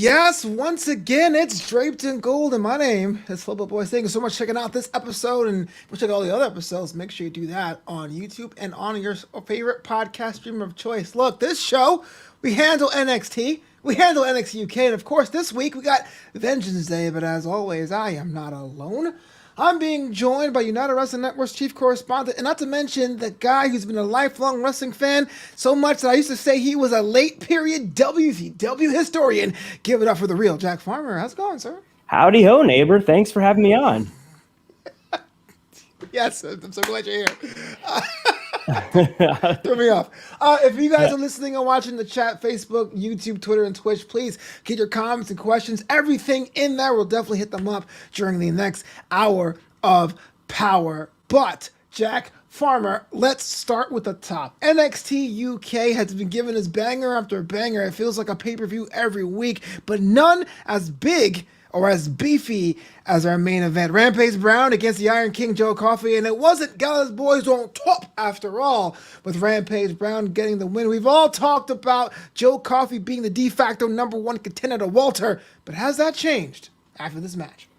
Yes, once again, it's Draped in Gold, and my name is Flobo Boyce. Thank you so much for checking out this episode, and if you check out all the other episodes, make sure you do that on YouTube and on your favorite podcast streamer of choice. Look, this show, we handle NXT, we handle NXT UK, and of course, this week we got Vengeance Day, but as always, I am not alone. I'm being joined by United Wrestling Network's chief correspondent, and not to mention the guy who's been a lifelong wrestling fan so much that I used to say he was a late period WCW historian. Give it up for the real Jack Farmer. How's it going, sir? Howdy ho, neighbor. Thanks for having me on. Yes, I'm so glad you're here. Throw me off. If you guys are listening and watching the chat, Facebook, YouTube, Twitter, and Twitch, please get your comments and questions. Everything in there. We'll definitely hit them up during the next hour of power. But, Jack Farmer, let's start with the top. NXT UK has been given us banger after banger. It feels like a pay-per-view every week, but none as big or as beefy as our main event. Rampage Brown against the Iron King Joe Coffey, and it wasn't Gallus Boys on top after all, with Rampage Brown getting the win. We've all talked about Joe Coffey being the de facto #1 contender to Walter, but has that changed after this match?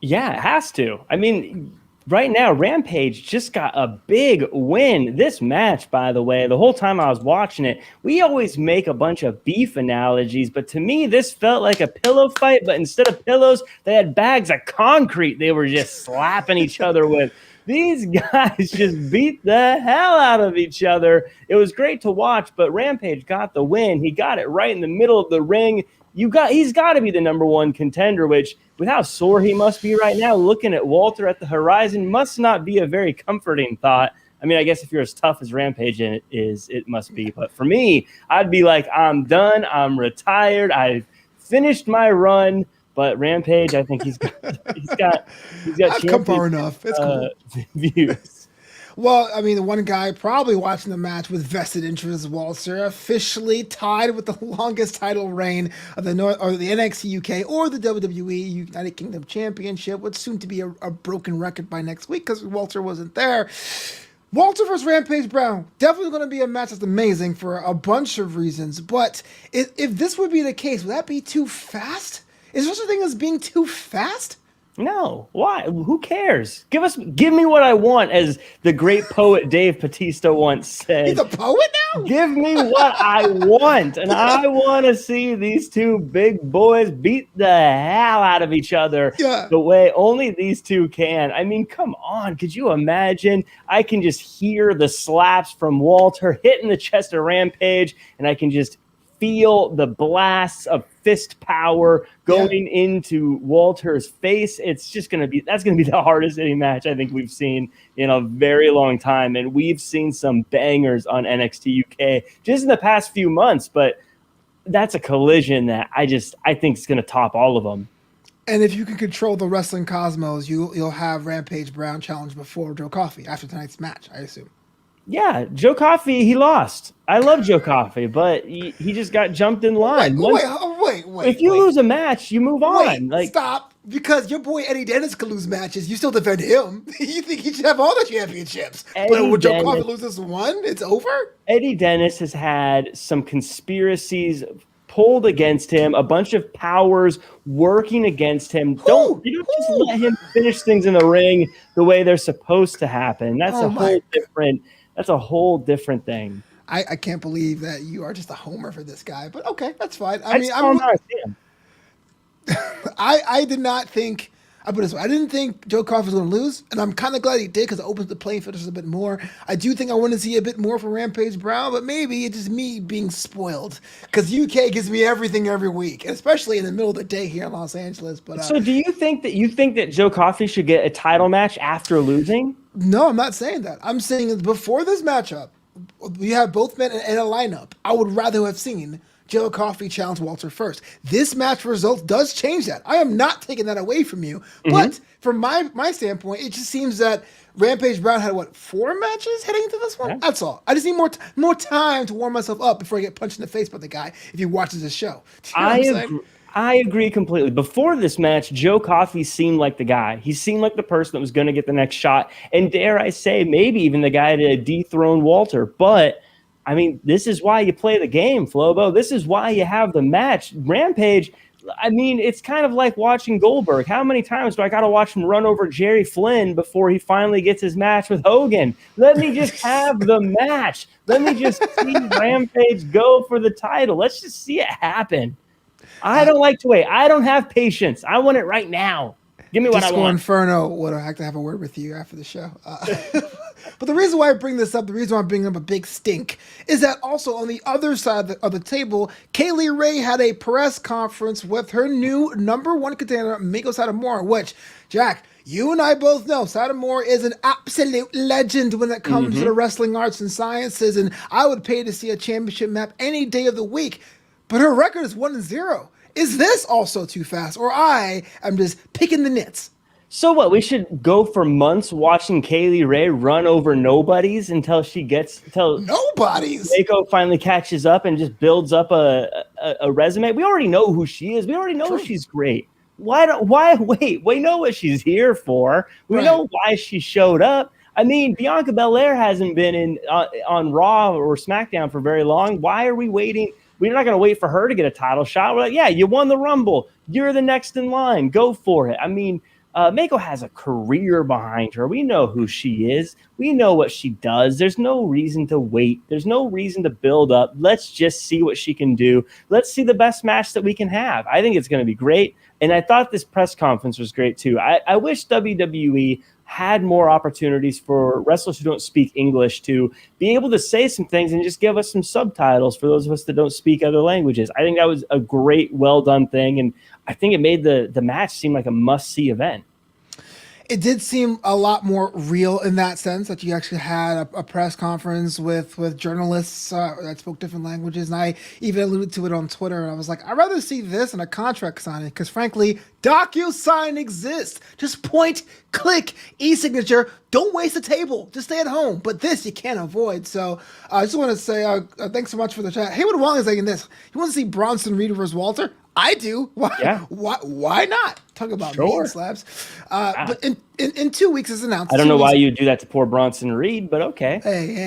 Yeah, it has to. I mean, right now, Rampage just got a big win. This match, by the way, the whole time I was watching it, we always make a bunch of beef analogies, but to me, this felt like a pillow fight, but instead of pillows, they had bags of concrete they were just slapping each other with. These guys just beat the hell out of each other. It was great to watch, but Rampage got the win. He got it right in the middle of the ring. He's got to be the #1 contender, which with how sore he must be right now, looking at Walter at the horizon must not be a very comforting thought. I mean, I guess if you're as tough as Rampage is, it must be. But for me, I'd be like, I'm done. I'm retired. I've finished my run. But Rampage, I think he's got I've come far enough. It's cool. Views. Well, I mean, the one guy probably watching the match with vested interest, Walter, officially tied with the longest title reign of the NXT UK or the WWE United Kingdom Championship, what's soon to be a broken record by next week because Walter wasn't there. Walter versus Rampage Brown, definitely going to be a match that's amazing for a bunch of reasons. But if this would be the case, would that be too fast? Is there such a thing as being too fast? No, why? Who cares? Give me what I want, as the great poet Dave Bautista once said. He's a poet now? Give me what I want, and I want to see these two big boys beat the hell out of each other the way only these two can. I mean, come on. Could you imagine? I can just hear the slaps from Walter hitting the chest of Rampage, and I can just feel the blasts of fist power going into Walter's face. It's just that's going to be the hardest hitting match I think we've seen in a very long time. And we've seen some bangers on NXT UK just in the past few months, but that's a collision that I think is going to top all of them. And if you can control the wrestling cosmos, you'll have Rampage Brown challenge before Joe Coffey after tonight's match, I assume. Yeah, Joe Coffey, he lost. I love Joe Coffey, but he just got jumped in line. Wait. If you lose a match, you move on. Stop. Because your boy Eddie Dennis could lose matches. You still defend him. You think he should have all the championships. But when Joe Coffey loses one, it's over? Eddie Dennis has had some conspiracies pulled against him, a bunch of powers working against him. You don't just let him finish things in the ring the way they're supposed to happen. That's a whole different thing. I can't believe that you are just a homer for this guy, but okay, that's fine. I did not think. I put it this way, I didn't think Joe Coffey was going to lose, and I'm kind of glad he did because it opens the playing field just a bit more. I do think I want to see a bit more from Rampage Brown, but maybe it's just me being spoiled because UK gives me everything every week, especially in the middle of the day here in Los Angeles. But so, do you think that Joe Coffey should get a title match after losing? No, I'm not saying that. I'm saying before this matchup, we have both men in a lineup. I would rather have seen Joe Coffey challenge Walter first. This match result does change that. I am not taking that away from you. But from my standpoint, it just seems that Rampage Brown had, 4 matches heading into this one? Yeah. That's all. I just need more time to warm myself up before I get punched in the face by the guy if he watches this show. I agree completely. Before this match, Joe Coffey seemed like the guy. He seemed like the person that was going to get the next shot. And dare I say, maybe even the guy to dethrone Walter. But I mean, this is why you play the game, Flobo. This is why you have the match. Rampage, I mean, it's kind of like watching Goldberg. How many times do I got to watch him run over Jerry Flynn before he finally gets his match with Hogan? Let me just have the match. Let me just see Rampage go for the title. Let's just see it happen. I don't like to wait. I don't have patience. I want it right now. Give me what I want. Inferno would have to have a word with you after the show. But the reason why I bring this up, the reason why I'm bringing up a big stink, is that also on the other side of the table, Kaylee Ray had a press conference with her new number one contender, Meiko Satomura, which, Jack, you and I both know Satomura is an absolute legend when it comes to the wrestling arts and sciences, and I would pay to see a championship map any day of the week. But her record is 1-0. Is this also too fast, or I am just picking the nits? So what? We should go for months watching Kaylee Ray run over nobodies until nobodies. Meiko finally catches up and just builds up a resume. We already know who she is. We already know she's great. Why wait? We know what she's here for. We know why she showed up. I mean, Bianca Belair hasn't been on Raw or SmackDown for very long. Why are we waiting? We're not going to wait for her to get a title shot. We're like, yeah, you won the Rumble. You're the next in line. Go for it. I mean, Meiko has a career behind her. We know who she is. We know what she does. There's no reason to wait. There's no reason to build up. Let's just see what she can do. Let's see the best match that we can have. I think it's going to be great. And I thought this press conference was great, too. I wish WWE had more opportunities for wrestlers who don't speak English to be able to say some things and just give us some subtitles for those of us that don't speak other languages. I think that was a great, well-done thing, and I think it made the match seem like a must-see event. It did seem a lot more real in that sense, that you actually had a press conference with journalists that spoke different languages. And I even alluded to it on Twitter. And I was like, I'd rather see this than a contract signing because, frankly, DocuSign exists. Just point, click, e-signature. Don't waste the table. Just stay at home. But this you can't avoid. So I just want to say thanks so much for the chat. Haywood Wong is saying this. He wants to see Bronson Reed versus Walter. I do. Why? Yeah. Why not? Talk about mean slabs. But in 2 weeks is announced. I don't know why you would do that to poor Bronson Reed, but okay.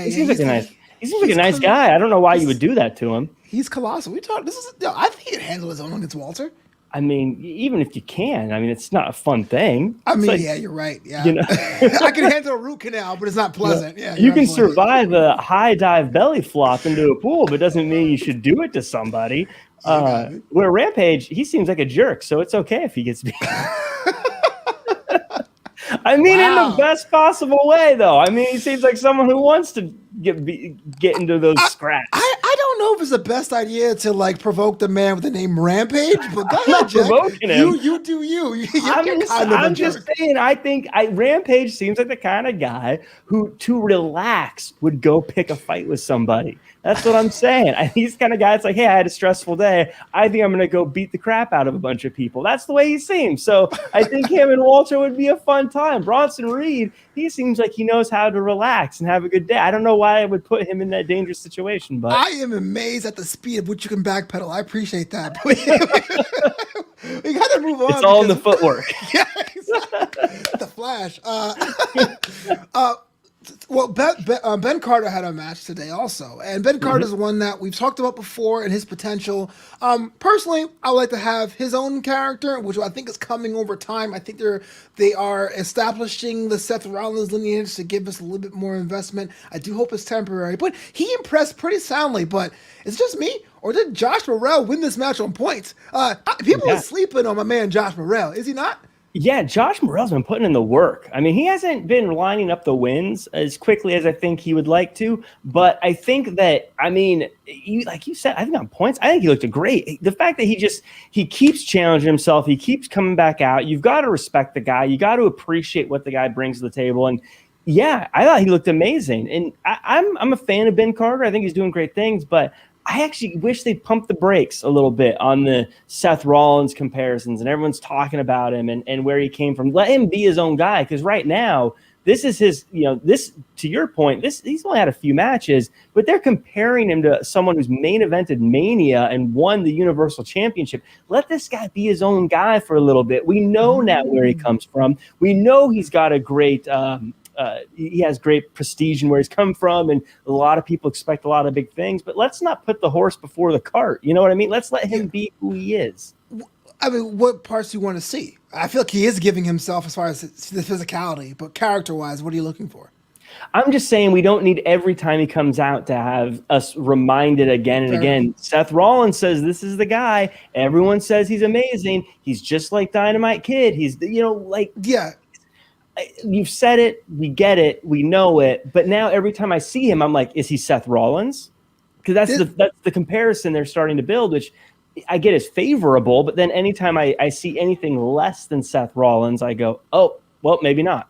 He seems like a nice guy. I don't know why you would do that to him. He's colossal. I think he'd handle his own against Walter. I mean, even if you can, I mean, it's not a fun thing. I mean, yeah, you're right. Yeah, you know? I can handle a root canal, but it's not pleasant. Yeah, you can survive a high dive belly flop into a pool, but doesn't mean you should do it to somebody. Where Rampage, he seems like a jerk, so it's okay if he gets beat. I mean, in the best possible way, though. I mean, he seems like someone who wants to get into those scraps. I don't know if it's the best idea to provoke the man with the name Rampage, but go ahead, Jack. Provoking him. You do you. I'm just saying. I think Rampage seems like the kind of guy who, to relax, would go pick a fight with somebody. That's what I'm saying. He's the kind of guy that's like, hey, I had a stressful day. I think I'm going to go beat the crap out of a bunch of people. That's the way he seems. So I think him and Walter would be a fun time. Bronson Reed, he seems like he knows how to relax and have a good day. I don't know why I would put him in that dangerous situation, but I am amazed at the speed at which you can backpedal. I appreciate that. We got to move on. It's all in the footwork. Yeah, the Flash. Well, Ben Carter had a match today also. And Ben Carter is one that we've talked about before and his potential. Personally, I like to have his own character, which I think is coming over time. I think they are establishing the Seth Rollins lineage to give us a little bit more investment. I do hope it's temporary. But he impressed pretty soundly. But is it just me? Or did Josh Morrell win this match on points? People are sleeping on my man Josh Morrell. Is he not? Yeah, Josh Morrell's been putting in the work. I mean, he hasn't been lining up the wins as quickly as I think he would like to. But I think that, like you said, I think on points, I think he looked great. The fact that he keeps challenging himself, he keeps coming back out. You've got to respect the guy. You got to appreciate what the guy brings to the table. And yeah, I thought he looked amazing. And I'm a fan of Ben Carter. I think he's doing great things, but I actually wish they pumped the brakes a little bit on the Seth Rollins comparisons, and everyone's talking about him and where he came from. Let him be his own guy, because right now, this is his, this, to your point, he's only had a few matches, but they're comparing him to someone who's main evented Mania and won the Universal Championship. Let this guy be his own guy for a little bit. We know now where he comes from. We know he's got a great he has great prestige in where he's come from, and a lot of people expect a lot of big things, but let's not put the horse before the cart. You know what I mean? Let's let him be who he is. I mean, what parts do you want to see? I feel like he is giving himself as far as the physicality, but character-wise, what are you looking for? I'm just saying we don't need every time he comes out to have us reminded again and again. Seth Rollins says this is the guy. Everyone says he's amazing. He's just like Dynamite Kid. He's, Yeah. You've said it. We get it. We know it. But now every time I see him, I'm like, is he Seth Rollins? Because that's the comparison they're starting to build, which I get is favorable. But then anytime I see anything less than Seth Rollins, I go, oh, well, maybe not.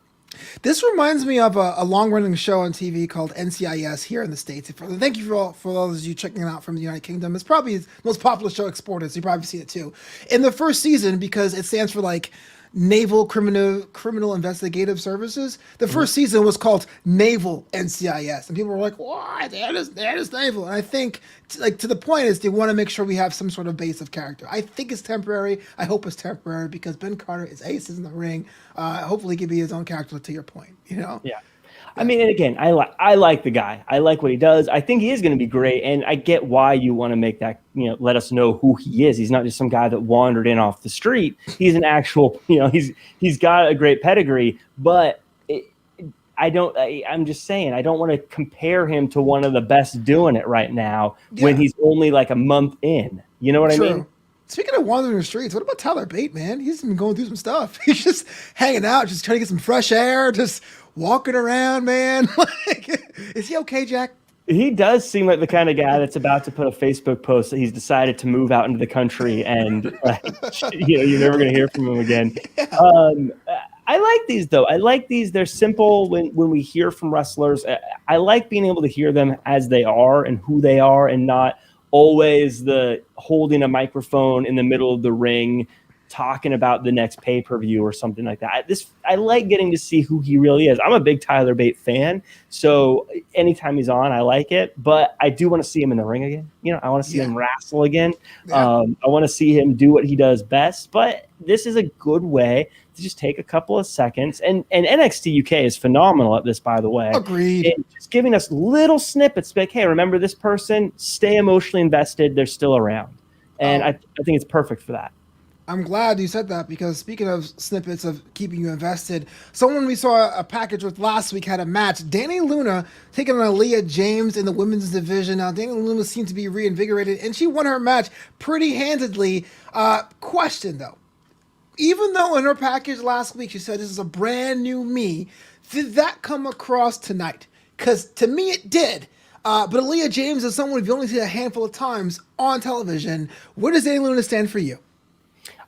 This reminds me of a long-running show on TV called NCIS here in the States. Thank you for all of you checking it out from the United Kingdom. It's probably the most popular show exported, so you probably see it too. In the first season, because it stands for like Naval Criminal Investigative Services, the first season was called Naval NCIS, and people were like, "Why? That is naval." And I think, to the point is, they want to make sure we have some sort of base of character. I think it's temporary. I hope it's temporary because Ben Carter is aces in the ring. Hopefully, he can be his own character. To your point, Yeah. I mean, and again, I like the guy. I like what he does. I think he is going to be great, and I get why you want to make that, let us know who he is. He's not just some guy that wandered in off the street. He's an actual, he's got a great pedigree. But I'm just saying, I don't want to compare him to one of the best doing it right now when he's only like a month in. You know what I mean? Speaking of wandering the streets, what about Tyler Bate, man? He's been going through some stuff. He's just hanging out, just trying to get some fresh air, just walking around, man. Is he okay, Jack? He does seem like the kind of guy that's about to put a Facebook post that he's decided to move out into the country and, you're never going to hear from him again. Yeah. I like these, though. I like these. They're simple when we hear from wrestlers. I like being able to hear them as they are and who they are and not always the holding a microphone in the middle of the ring talking about the next pay-per-view or something like that. I like getting to see who he really is. I'm a big Tyler Bate fan, so anytime he's on, I like it. But I do want to see him in the ring again. I want to see him wrestle again. Yeah. I want to see him do what he does best. But this is a good way to just take a couple of seconds. And NXT UK is phenomenal at this, by the way. Agreed. And just giving us little snippets like, hey, remember this person? Stay emotionally invested. They're still around. And I think it's perfect for that. I'm glad you said that because speaking of snippets of keeping you invested, someone we saw a package with last week had a match. Dani Luna taking on Nia Jax in the women's division. Now, Dani Luna seemed to be reinvigorated, and she won her match pretty handedly. Question, though. Even though in her package last week she said this is a brand new me, did that come across tonight? Because to me it did. But Nia Jax is someone we've only seen a handful of times on television. Where does Dani Luna stand for you?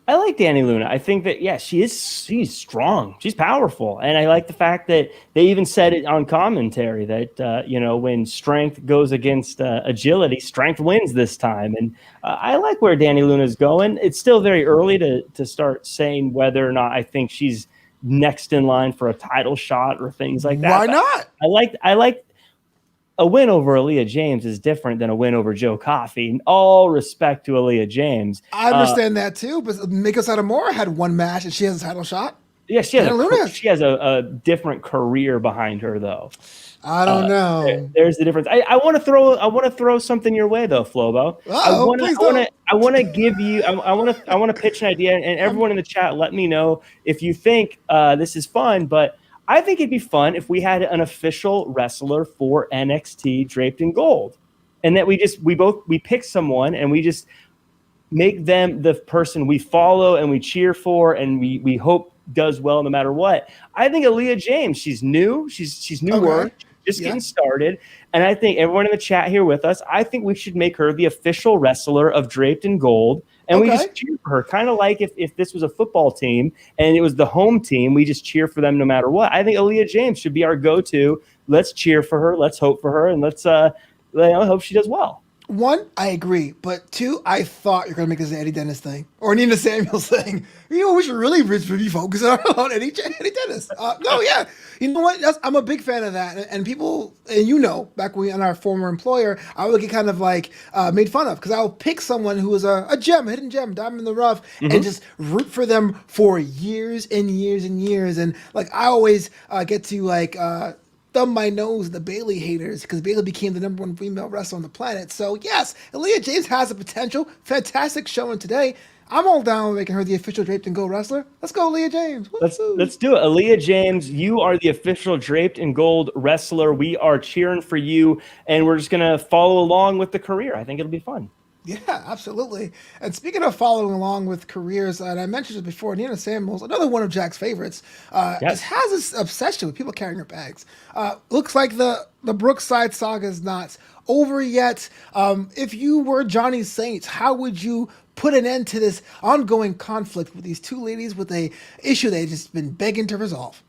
I like Dani Luna. I think that, she's strong. She's powerful. And I like the fact that they even said it on commentary that, when strength goes against agility, strength wins this time. And I like where Dani Luna is going. It's still very early to start saying whether or not I think she's next in line for a title shot or things like that. Why not? I like a win over Nia Jax is different than a win over Joe Coffey. In all respect to Nia Jax. I understand that too, but Meiko Satomura had one match and she has a title shot. Yeah, she has a different career behind her, though. I don't know. There's the difference. I want to throw something your way, though, Flobo. I want to give you. I want to pitch an idea, and everyone in the chat, let me know if you think this is fun. But I think it'd be fun if we had an official wrestler for NXT draped in gold, and that we pick someone and we just make them the person we follow and we cheer for and we hope does well no matter what. I think Nia Jax, she's new, she's newer, just getting started, and I think everyone in the chat here with us, I think we should make her the official wrestler of draped in gold. And we just cheer for her, kind of like if this was a football team and it was the home team, we just cheer for them no matter what. I think Nia Jax should be our go-to. Let's cheer for her. Let's hope for her. And let's hope she does well. One, I agree. But two, I thought you're going to make this an Eddie Dennis thing. Or Nina Samuels thing. We should really be focusing on Eddie Dennis. No, yeah. You know what? I'm a big fan of that. And people, and back when on our former employer, I would get kind of like made fun of because I'll pick someone who is a gem, a hidden gem, diamond in the rough, and just root for them for years and years and years. And like I always get to thumb my nose at the Bayley haters because Bayley became the #1 female wrestler on the planet. So yes, Nia Jax has the potential. Fantastic showing today. I'm all down with making her the official Draped and Gold wrestler. Let's go, Nia James. Let's do it. Aaliyah James, you are the official Draped in Gold wrestler. We are cheering for you, and we're just going to follow along with the career. I think it'll be fun. Yeah, absolutely. And speaking of following along with careers, and I mentioned it before, Nina Samuels, another one of Jack's favorites, just has this obsession with people carrying her bags. Looks like the Brookside saga is not over yet. If you were Johnny Saints, how would you put an end to this ongoing conflict with these two ladies with a issue they've just been begging to resolve?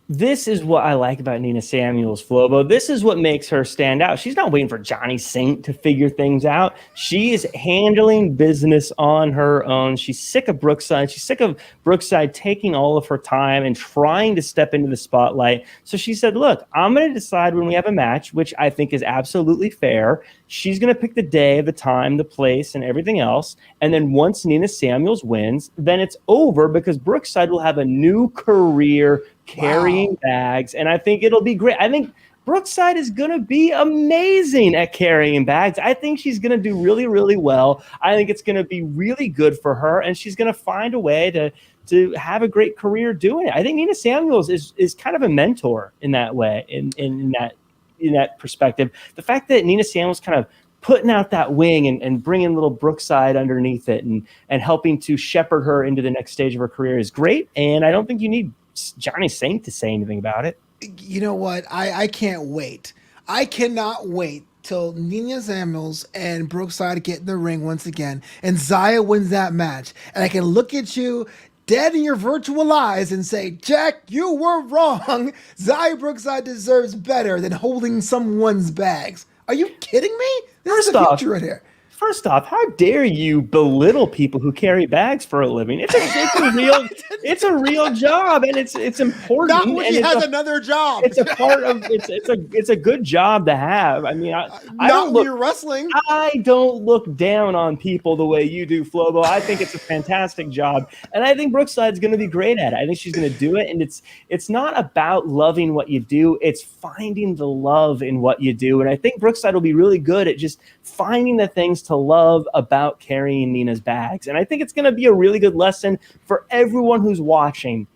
This is what I like about Nina Samuels, Flobo. This is what makes her stand out. She's not waiting for Johnny Saint to figure things out. She is handling business on her own. She's sick of Brookside. She's sick of Brookside taking all of her time and trying to step into the spotlight. So she said, look, I'm going to decide when we have a match, which I think is absolutely fair. She's going to pick the day, the time, the place, and everything else. And then once Nina Samuels wins, then it's over because Brookside will have a new career carrying bags, and I think it'll be great. I think Brookside is going to be amazing at carrying bags. I think she's going to do really, really well. I think it's going to be really good for her, and she's going to find a way to have a great career doing it. I think Nina Samuels is kind of a mentor in that way, in that perspective. The fact that Nina Samuels kind of putting out that wing and bringing little Brookside underneath it and helping to shepherd her into the next stage of her career is great, and I don't think you need Johnny Saint to say anything about it. You know what? I can't wait. I cannot wait till Nina Samuels and Brookside get in the ring once again and Zaya wins that match. And I can look at you dead in your virtual eyes and say, Jack, you were wrong. Zaya Brookside deserves better than holding someone's bags. Are you kidding me? There's a future right here. First off, how dare you belittle people who carry bags for a living? It's a real job, and it's important. Not when he has another job. It's a part of it's a good job to have. I mean, I don't look you're wrestling. I don't look down on people the way you do, Flobo. I think it's a fantastic job, and I think Brookside's going to be great at it. I think she's going to do it, and it's not about loving what you do. It's finding the love in what you do, and I think Brookside will be really good at just finding the things to love about carrying Nina's bags. And I think it's going to be a really good lesson for everyone who's watching.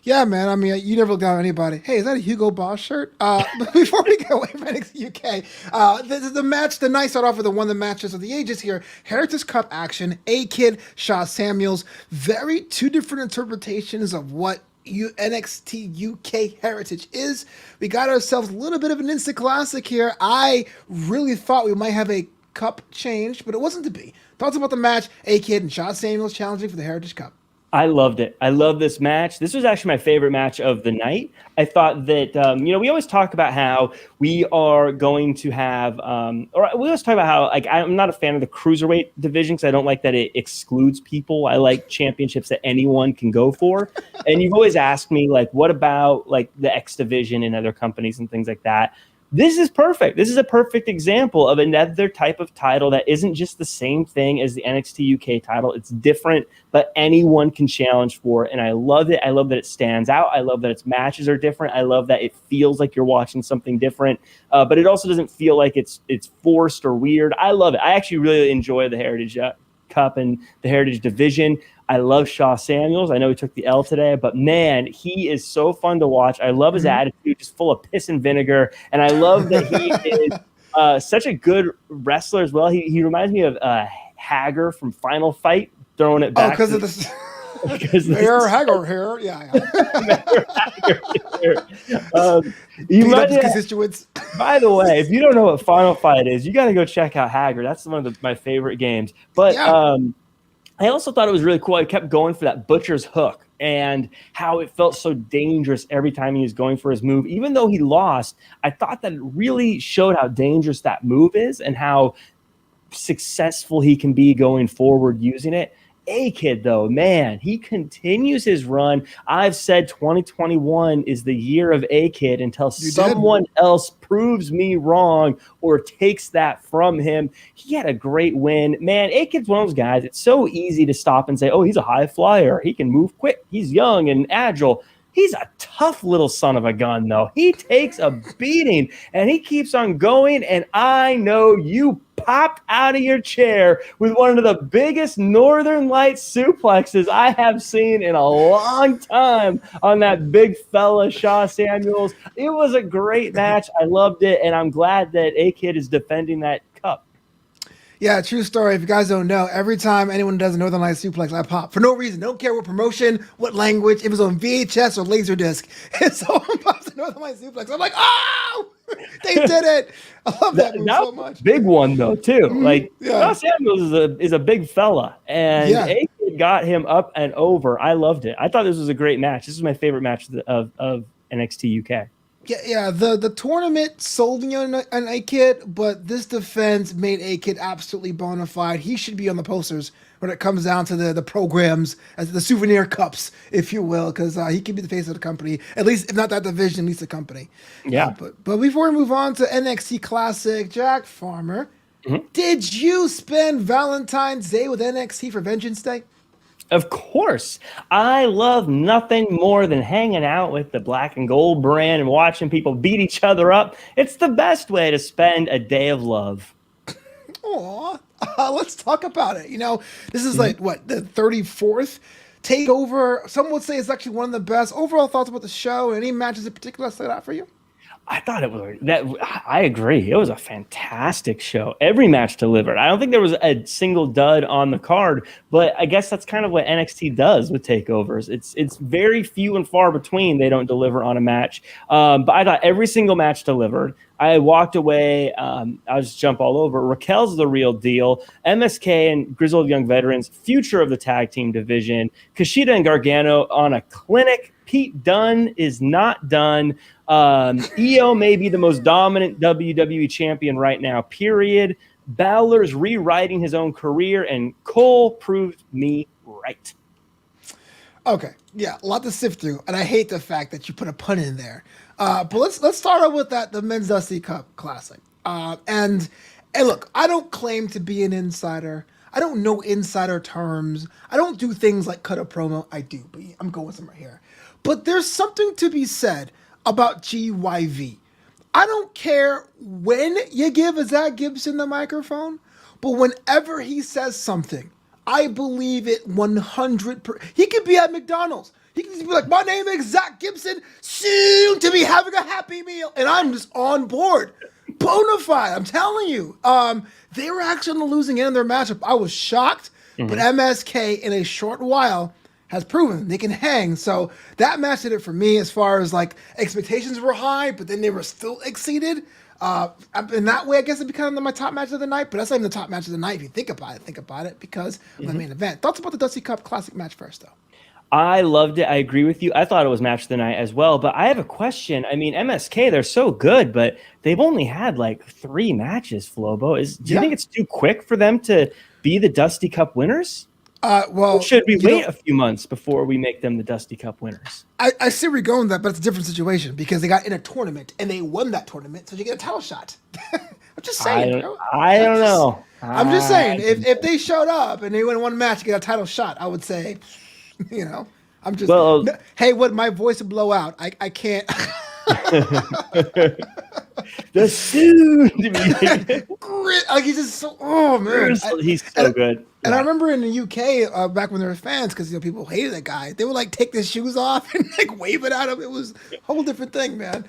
Yeah, man. I mean, you never look down on anybody. Hey, is that a Hugo Boss shirt? But before we get away from NXT UK, the match, the night start off with one of the matches of the ages here. Heritage Cup action. A-Kid, Shaw Samuels. Very two different interpretations of what NXT UK Heritage is. We got ourselves a little bit of an instant classic here. I really thought we might have a cup change, but it wasn't to be. Thoughts about the match, A-Kid and Shaw Samuels challenging for the Heritage Cup. I loved it. I love this match. This was actually my favorite match of the night. I thought that, we always talk about how we are going to have, or we always talk about how, like, I'm not a fan of the cruiserweight division because I don't like that it excludes people. I like championships that anyone can go for. And you've always asked me, like, what about, like, the X division and other companies and things like that? This is perfect. This is a perfect example of another type of title that isn't just the same thing as the NXT UK title. It's different, but anyone can challenge for it. And I love it. I love that it stands out. I love that its matches are different. I love that it feels like you're watching something different, but it also doesn't feel like it's forced or weird. I love it. I actually really enjoy the Heritage Cup and the Heritage Division. I love Shaw Samuels. I know he took the L today, but man, he is so fun to watch. I love his attitude, just full of piss and vinegar. And I love that he is such a good wrestler as well. He reminds me of Hager from Final Fight, throwing it back. Oh, because of this. Mayor Hager here. Yeah. You might constituents. By the way, if you don't know what Final Fight is, you got to go check out Hager. That's one of my favorite games. But I also thought it was really cool. I kept going for that butcher's hook and how it felt so dangerous every time he was going for his move. Even though he lost, I thought that it really showed how dangerous that move is and how successful he can be going forward using it. A-Kid, though, man, he continues his run. I've said 2021 is the year of A-Kid until someone else proves me wrong or takes that from him. He had a great win. Man, A-Kid's one of those guys. It's so easy to stop and say, oh, he's a high flyer. He can move quick. He's young and agile. He's a tough little son of a gun, though. He takes a beating, and he keeps on going, and I know you popped out of your chair with one of the biggest Northern Lights suplexes I have seen in a long time on that big fella, Shaw Samuels. It was a great match. I loved it, and I'm glad that A-Kid is defending that cup. Yeah, true story. If you guys don't know, every time anyone does a Northern Lights suplex, I pop for no reason. Don't care what promotion, what language, if it was on VHS or Laserdisc. And someone pops a Northern Lights suplex. I'm like, oh, they did it. I love that move so much. Big one though too. Like Yeah. Shaw Samuels is a big fella, and A-Kid got him up and over. I loved it. I thought this was a great match. This is my favorite match of NXT UK. Yeah. The tournament sold me on A-Kid, but this defense made A-Kid absolutely bona fide. He should be on the posters when it comes down to the programs, as the souvenir cups, if you will, because he can be the face of the company. At least, if not that division, at least the company. Yeah. But before we move on to NXT Classic, Jack Farmer, did you spend Valentine's Day with NXT for Vengeance Day? Of course. I love nothing more than hanging out with the Black and Gold brand and watching people beat each other up. It's the best way to spend a day of love. Aw, let's talk about it. You know, this is like, what, the 34th takeover? Some would say it's actually one of the best. Overall thoughts about the show? Any matches in particular stood out for you? I thought it was that. I agree. It was a fantastic show. Every match delivered. I don't think there was a single dud on the card, but I guess that's kind of what NXT does with takeovers. It's very few and far between they don't deliver on a match. But I thought every single match delivered. I walked away. I'll just jump all over. Raquel's the real deal. MSK and Grizzled Young Veterans, future of the tag team division. Kushida and Gargano on a clinic. Pete Dunne is not done. EO may be the most dominant WWE champion right now, period. Baszler's rewriting his own career, and Cole proved me right. Okay, yeah, a lot to sift through, and I hate the fact that you put a pun in there. But let's start out with the Men's Dusty Cup Classic. And look, I don't claim to be an insider. I don't know insider terms. I don't do things like cut a promo. I do, but I'm going somewhere here. But there's something to be said about GYV. I don't care when you give Zach Gibson the microphone, but whenever he says something, I believe it 100%. He could be at McDonald's. He can just be like, my name is Zach Gibson, soon to be having a Happy Meal. And I'm just on board. Bona fide, I'm telling you. They were actually on the losing end of their matchup. I was shocked, but MSK in a short while has proven they can hang. So that match did it for me as far as like expectations were high, but then they were still exceeded. In that way, I guess it became my top match of the night, but that's not even the top match of the night if you think about it because of the main event. Thoughts about the Dusty Cup Classic match first, though? I loved it. I agree with you. I thought it was match of the night as well, but I have a question. I mean, MSK, they're so good, but they've only had like 3 matches, Flobo. Do you think it's too quick for them to be the Dusty Cup winners? Well, or should we wait a few months before we make them the Dusty Cup winners? I see where you're going with that, but it's a different situation because they got in a tournament and they won that tournament, so you get a title shot. I'm just saying. I don't know. I'm just saying, if they showed up and they win one match, get a title shot, I would say, I'm just. Well, hey, what my voice would blow out. I can't. The soon like he's just so. Oh man, he's so good. And I remember in the UK back when there were fans, because people hated that guy. They would like take their shoes off and like wave it at him. It was a whole different thing, man.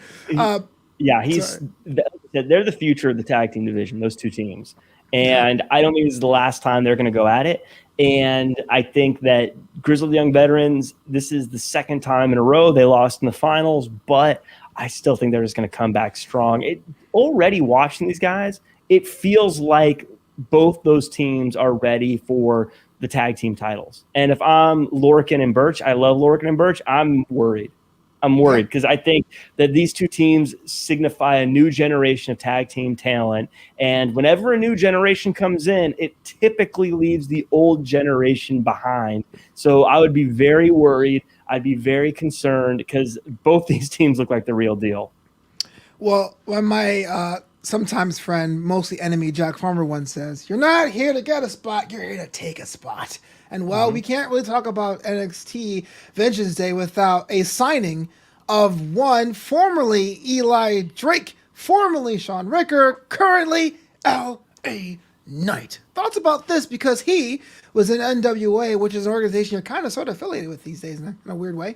Yeah, they're the future of the tag team division. Those 2 teams, and I don't think this is the last time they're going to go at it. And I think that Grizzled Young Veterans, this is the 2nd time in a row they lost in the finals, but I still think they're just going to come back strong. Already watching these guys, it feels like both those teams are ready for the tag team titles. And if I'm Lorcan and Birch, I love Lorcan and Birch, I'm worried. Because I think that these 2 teams signify a new generation of tag team talent. And whenever a new generation comes in, it typically leaves the old generation behind. So I would be very worried. I'd be very concerned because both these teams look like the real deal. Well, when my sometimes friend, mostly enemy, Jack Farmer once says, you're not here to get a spot, you're here to take a spot. And we can't really talk about NXT Vengeance Day without a signing of one formerly Eli Drake, formerly Sean Ricker, currently LA night. Thoughts about this? Because he was in NWA, which is an organization you're kind of sort of affiliated with these days in a weird way.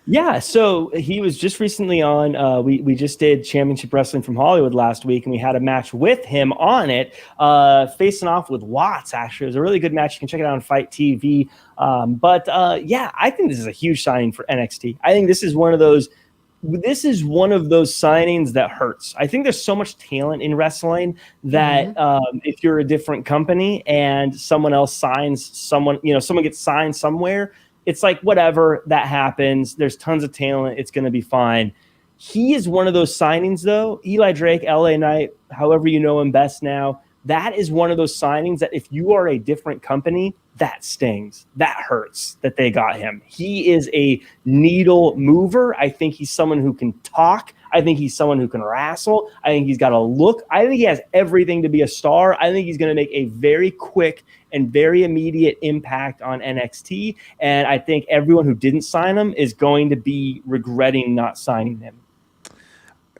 Yeah, so he was just recently on. We just did Championship Wrestling from Hollywood last week, and we had a match with him on it, facing off with Watts. Actually, it was a really good match. You can check it out on Fight TV. Yeah, I think this is a huge signing for NXT. I think this is one of those. This is one of those signings that hurts. I think there's so much talent in wrestling that if you're a different company and someone else signs someone, someone gets signed somewhere, it's like, whatever, that happens. There's tons of talent. It's going to be fine. He is one of those signings, though. Eli Drake, LA Knight, however you know him best now, that is one of those signings that if you are a different company, that stings. That hurts that they got him. He is a needle mover. I think he's someone who can talk. I think he's someone who can wrestle. I think he's got a look. I think he has everything to be a star. I think he's going to make a very quick and very immediate impact on NXT. And I think everyone who didn't sign him is going to be regretting not signing him.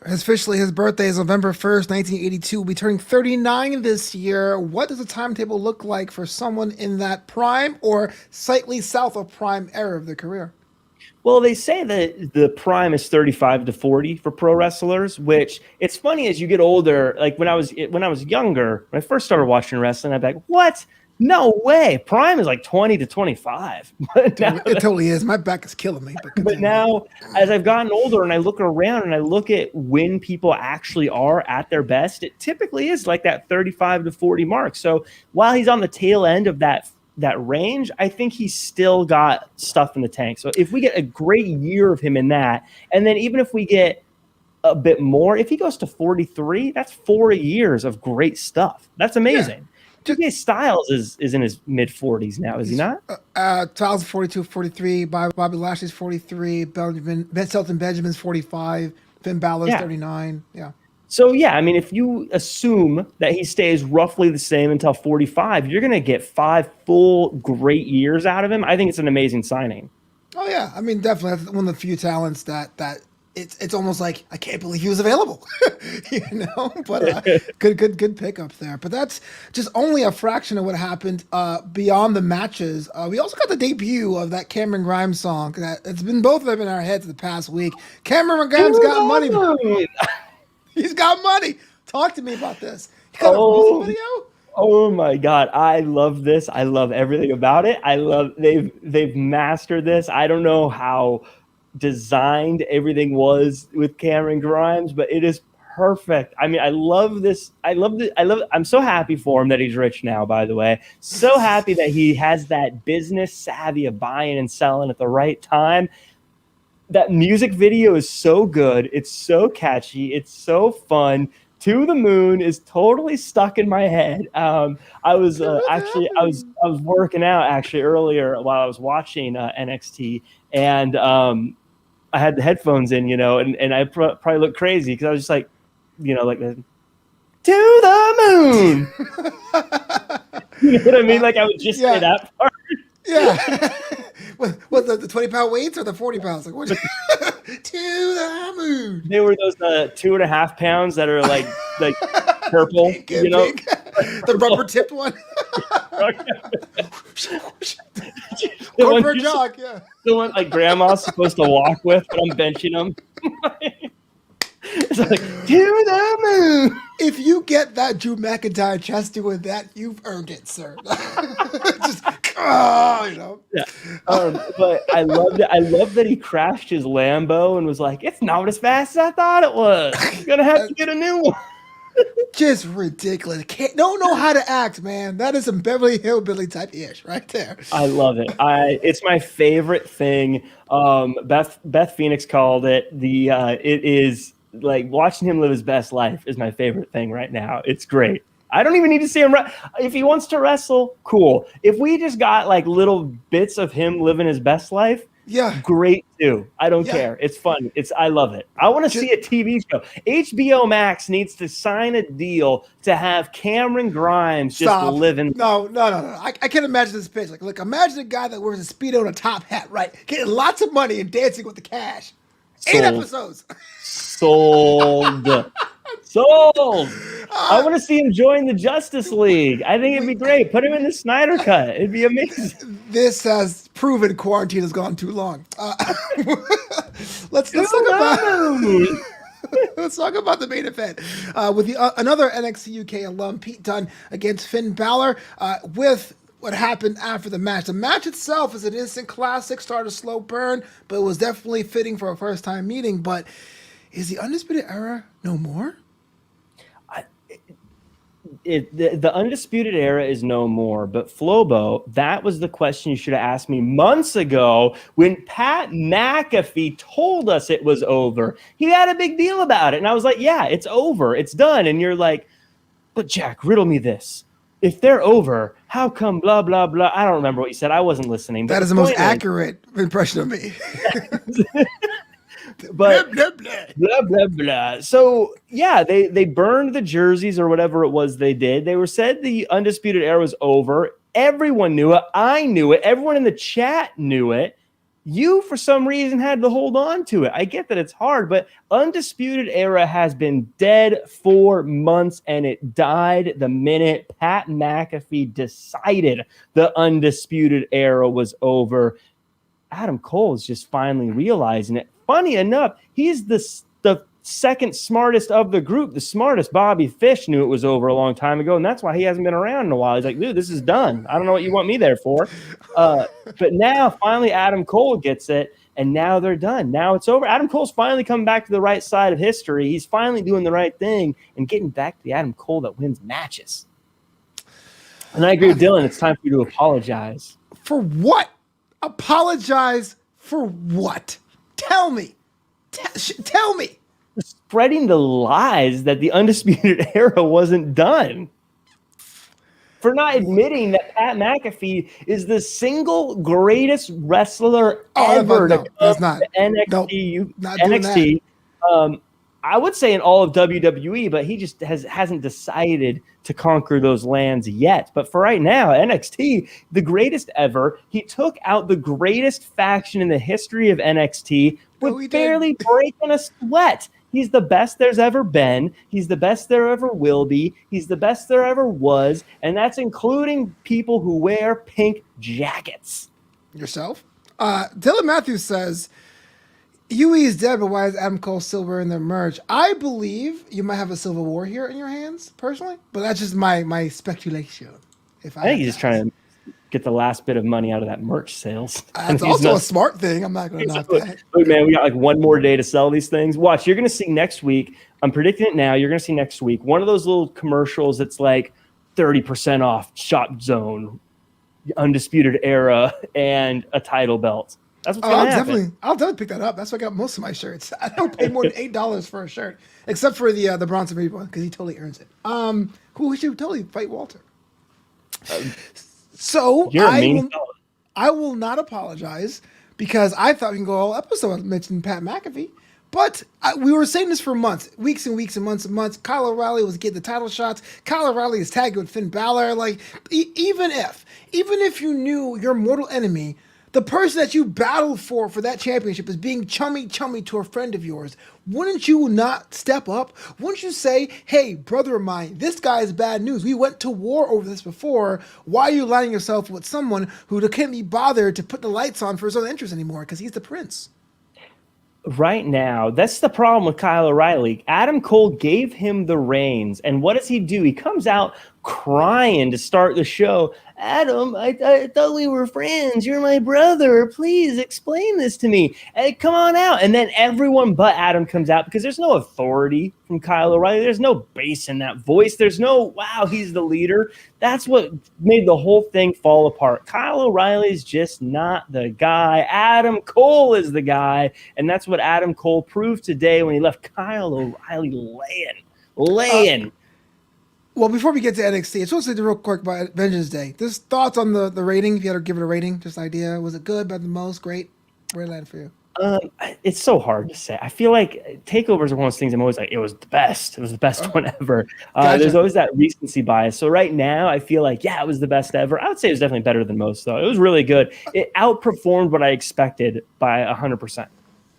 Officially, his birthday is November 1st, 1982. Will be turning 39 this year. What does the timetable look like for someone in that prime or slightly south of prime era of their career? Well, they say that the prime is 35 to 40 for pro wrestlers, which it's funny as you get older. Like when I was younger, when I first started watching wrestling, I'd be like, what? No way. Prime is like 20 to 25. It totally is. My back is killing me. But now, as I've gotten older and I look around and I look at when people actually are at their best, it typically is like that 35 to 40 mark. So while he's on the tail end of that range, I think he's still got stuff in the tank. So if we get a great year of him in that, and then even if we get a bit more, if he goes to 43, that's 4 years of great stuff. That's amazing. Yeah. TJ Styles is in his mid-40s now, is he not? Styles is 42, 43. Bobby Lashley's 43. Shelton Benjamin's 45. Finn Balor's 39. Yeah. So, yeah, I mean, if you assume that he stays roughly the same until 45, you're going to get 5 full great years out of him. I think it's an amazing signing. Oh, yeah. I mean, definitely. That's one of the few talents that it's almost like I can't believe he was available, But good pickup there. But that's just only a fraction of what happened beyond the matches. We also got the debut of that Cameron Grimes song. It's been both of them in our heads the past week. Cameron Grimes got money. He's got money. Talk to me about this. You got a music video? Oh my God. I love this. I love everything about it. They've mastered this. I don't know how designed everything was with Cameron Grimes, but it is perfect. I mean, I love this. I'm so happy for him that he's rich now, by the way. So happy that he has that business savvy of buying and selling at the right time. That music video is so good. It's so catchy. It's so fun. To the Moon is totally stuck in my head. I was working out actually earlier while I was watching NXT, and I had the headphones in, and I probably looked crazy because I was just like, like the to the moon. You know what I mean? Like I would just say that part. Yeah. What the 20-pound weights or the 40 pounds? Like what? To the moon. They were those 2.5 pounds that are like purple, big. The rubber tipped one. Going for a jog, yeah. The one like grandma's supposed to walk with, but I'm benching them. It's like, to the moon. If you get that Drew McIntyre chest doing that, you've earned it, sir. Just, Yeah. But I loved it. I love that he crashed his Lambo and was like, it's not as fast as I thought it was. I'm going to have to get a new one. Just ridiculous. Don't know how to act, man. That is some Beverly Hillbilly type ish right there. I love it. It's my favorite thing. Beth Phoenix called it. It is like watching him live his best life is my favorite thing right now. It's great. I don't even need to see him. If he wants to wrestle, cool. If we just got like little bits of him living his best life, great too. I don't care. It's fun. I love it. I want to see a TV show. HBO Max needs to sign a deal to have Cameron Grimes just living. No. I can't imagine this pitch. Like, look, imagine a guy that wears a Speedo and a top hat, right? Getting lots of money and dancing with the cash. 8 episodes. Sold. I want to see him join the Justice League. I think it'd be great. Put him in the Snyder Cut. It'd be amazing. This has proven quarantine has gone too long. Let's talk about let's talk about the main event with another NXT UK alum, Pete Dunne, against Finn Balor, with what happened after the match. The match itself is an instant classic, started a slow burn, but it was definitely fitting for a first-time meeting. But is the Undisputed Era no more? The Undisputed Era is no more, but Flobo, that was the question you should have asked me months ago when Pat McAfee told us it was over. He had a big deal about it, and I was like, yeah, it's over. It's done. And you're like, but Jack, riddle me this. If they're over, how come blah, blah, blah? I don't remember what you said. I wasn't listening. That is the most accurate impression of me. But blah, blah, blah. Blah, blah, blah. So, yeah, they burned the jerseys or whatever it was they did. They were said the Undisputed Era was over. Everyone knew it. I knew it. Everyone in the chat knew it. You, for some reason, had to hold on to it. I get that it's hard, but Undisputed Era has been dead for months, and it died the minute Pat McAfee decided the Undisputed Era was over. Adam Cole is just finally realizing it. Funny enough, he's the second smartest of the group. The smartest, Bobby Fish, knew it was over a long time ago, and that's why he hasn't been around in a while. He's like, dude, this is done. I don't know what you want me there for. But now, finally, Adam Cole gets it, and now they're done. Now it's over. Adam Cole's finally coming back to the right side of history. He's finally doing the right thing and getting back to the Adam Cole that wins matches. And I agree with Dylan. It's time for you to apologize. For what? Apologize for what? Tell me. Tell me. Spreading the lies that the Undisputed Era wasn't done. For not admitting that Pat McAfee is the single greatest wrestler ever to come to NXT. I would say in all of WWE, but he just hasn't decided to conquer those lands yet. But for right now, NXT, the greatest ever. He took out the greatest faction in the history of NXT with barely breaking a sweat. He's the best there's ever been. He's the best there ever will be. He's the best there ever was. And that's including people who wear pink jackets. Yourself? Dylan Matthews says, UE is dead, but why is Adam Cole still wearing their merch? I believe you might have a Civil War here in your hands, personally, but that's just my speculation. I think he's just trying to get the last bit of money out of that merch sales. That's also a smart thing. I'm not going to knock that. Look, man, we got like one more day to sell these things. Watch, you're going to see next week. I'm predicting it now. You're going to see next week one of those little commercials that's like 30% off Shop Zone, Undisputed Era, and a title belt. That's what's going to happen. I'll definitely pick that up. That's why I got most of my shirts. I don't pay more than $8 for a shirt, except for the Bronson Reed one because he totally earns it. Who should totally fight Walter. So I will not apologize because I thought we can go all episode mentioning Pat McAfee. But we were saying this for months, weeks and weeks and months and months. Kyle O'Reilly was getting the title shots. Kyle O'Reilly is tagging with Finn Balor. Like, even if you knew your mortal enemy, the person that you battled for that championship is being chummy to a friend of yours, wouldn't you not step up? Wouldn't you say, hey, brother of mine, this guy is bad news. We went to war over this before. Why are you aligning yourself with someone who can't be bothered to put the lights on for his own interest anymore because he's the prince? Right now, that's the problem with Kyle O'Reilly. Adam Cole gave him the reins, and what does he do? He comes out crying to start the show. Adam, I thought we were friends. You're my brother. Please explain this to me. Hey, come on out. And then everyone but Adam comes out because there's no authority from Kyle O'Reilly. There's no bass in that voice. There's no, wow, he's the leader. That's what made the whole thing fall apart. Kyle O'Reilly's just not the guy. Adam Cole is the guy. And that's what Adam Cole proved today when he left Kyle O'Reilly laying. Well, before we get to NXT, I just want to say real quick about Vengeance Day. Just thoughts on the rating, if you had to give it a rating, just an idea. Was it good, better than most, great? Where did it land for you? It's so hard to say. I feel like takeovers are one of those things I'm always like, it was the best. It was the best one ever. Gotcha. There's always that recency bias. So right now, I feel like, yeah, it was the best ever. I would say it was definitely better than most, though. It was really good. It outperformed what I expected by 100%.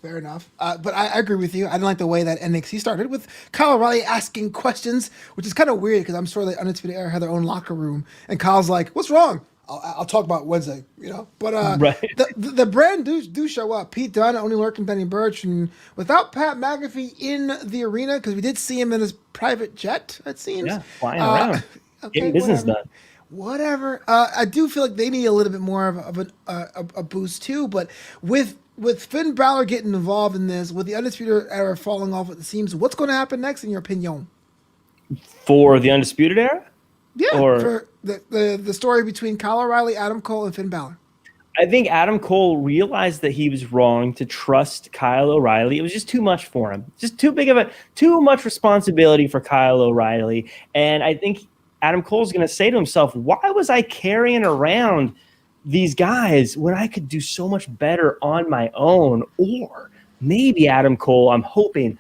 Fair enough. But I agree with you. I didn't like the way that NXT started with Kyle O'Reilly asking questions, which is kind of weird because I'm sure the Undisputed Era had their own locker room, and Kyle's like, "What's wrong? I'll talk about Wednesday," you know. But Right. the brand do show up. Pete Dunne, Only Lurkin, Benny Burch, and without Pat McAfee in the arena because we did see him in his private jet. It seems. Yeah, flying around, getting business done. Whatever. I do feel like they need a little bit more of a boost too. But with Finn Balor getting involved in this, with the Undisputed Era falling off at the seams, what's going to happen next in your opinion? For the Undisputed Era? Yeah, Or for the story between Kyle O'Reilly, Adam Cole, and Finn Balor. I think Adam Cole realized that he was wrong to trust Kyle O'Reilly. It was just too much for him. Just too much responsibility for Kyle O'Reilly. And I think Adam Cole's going to say to himself, why was I carrying around these guys when I could do so much better on my own? Or maybe Adam Cole, I'm hoping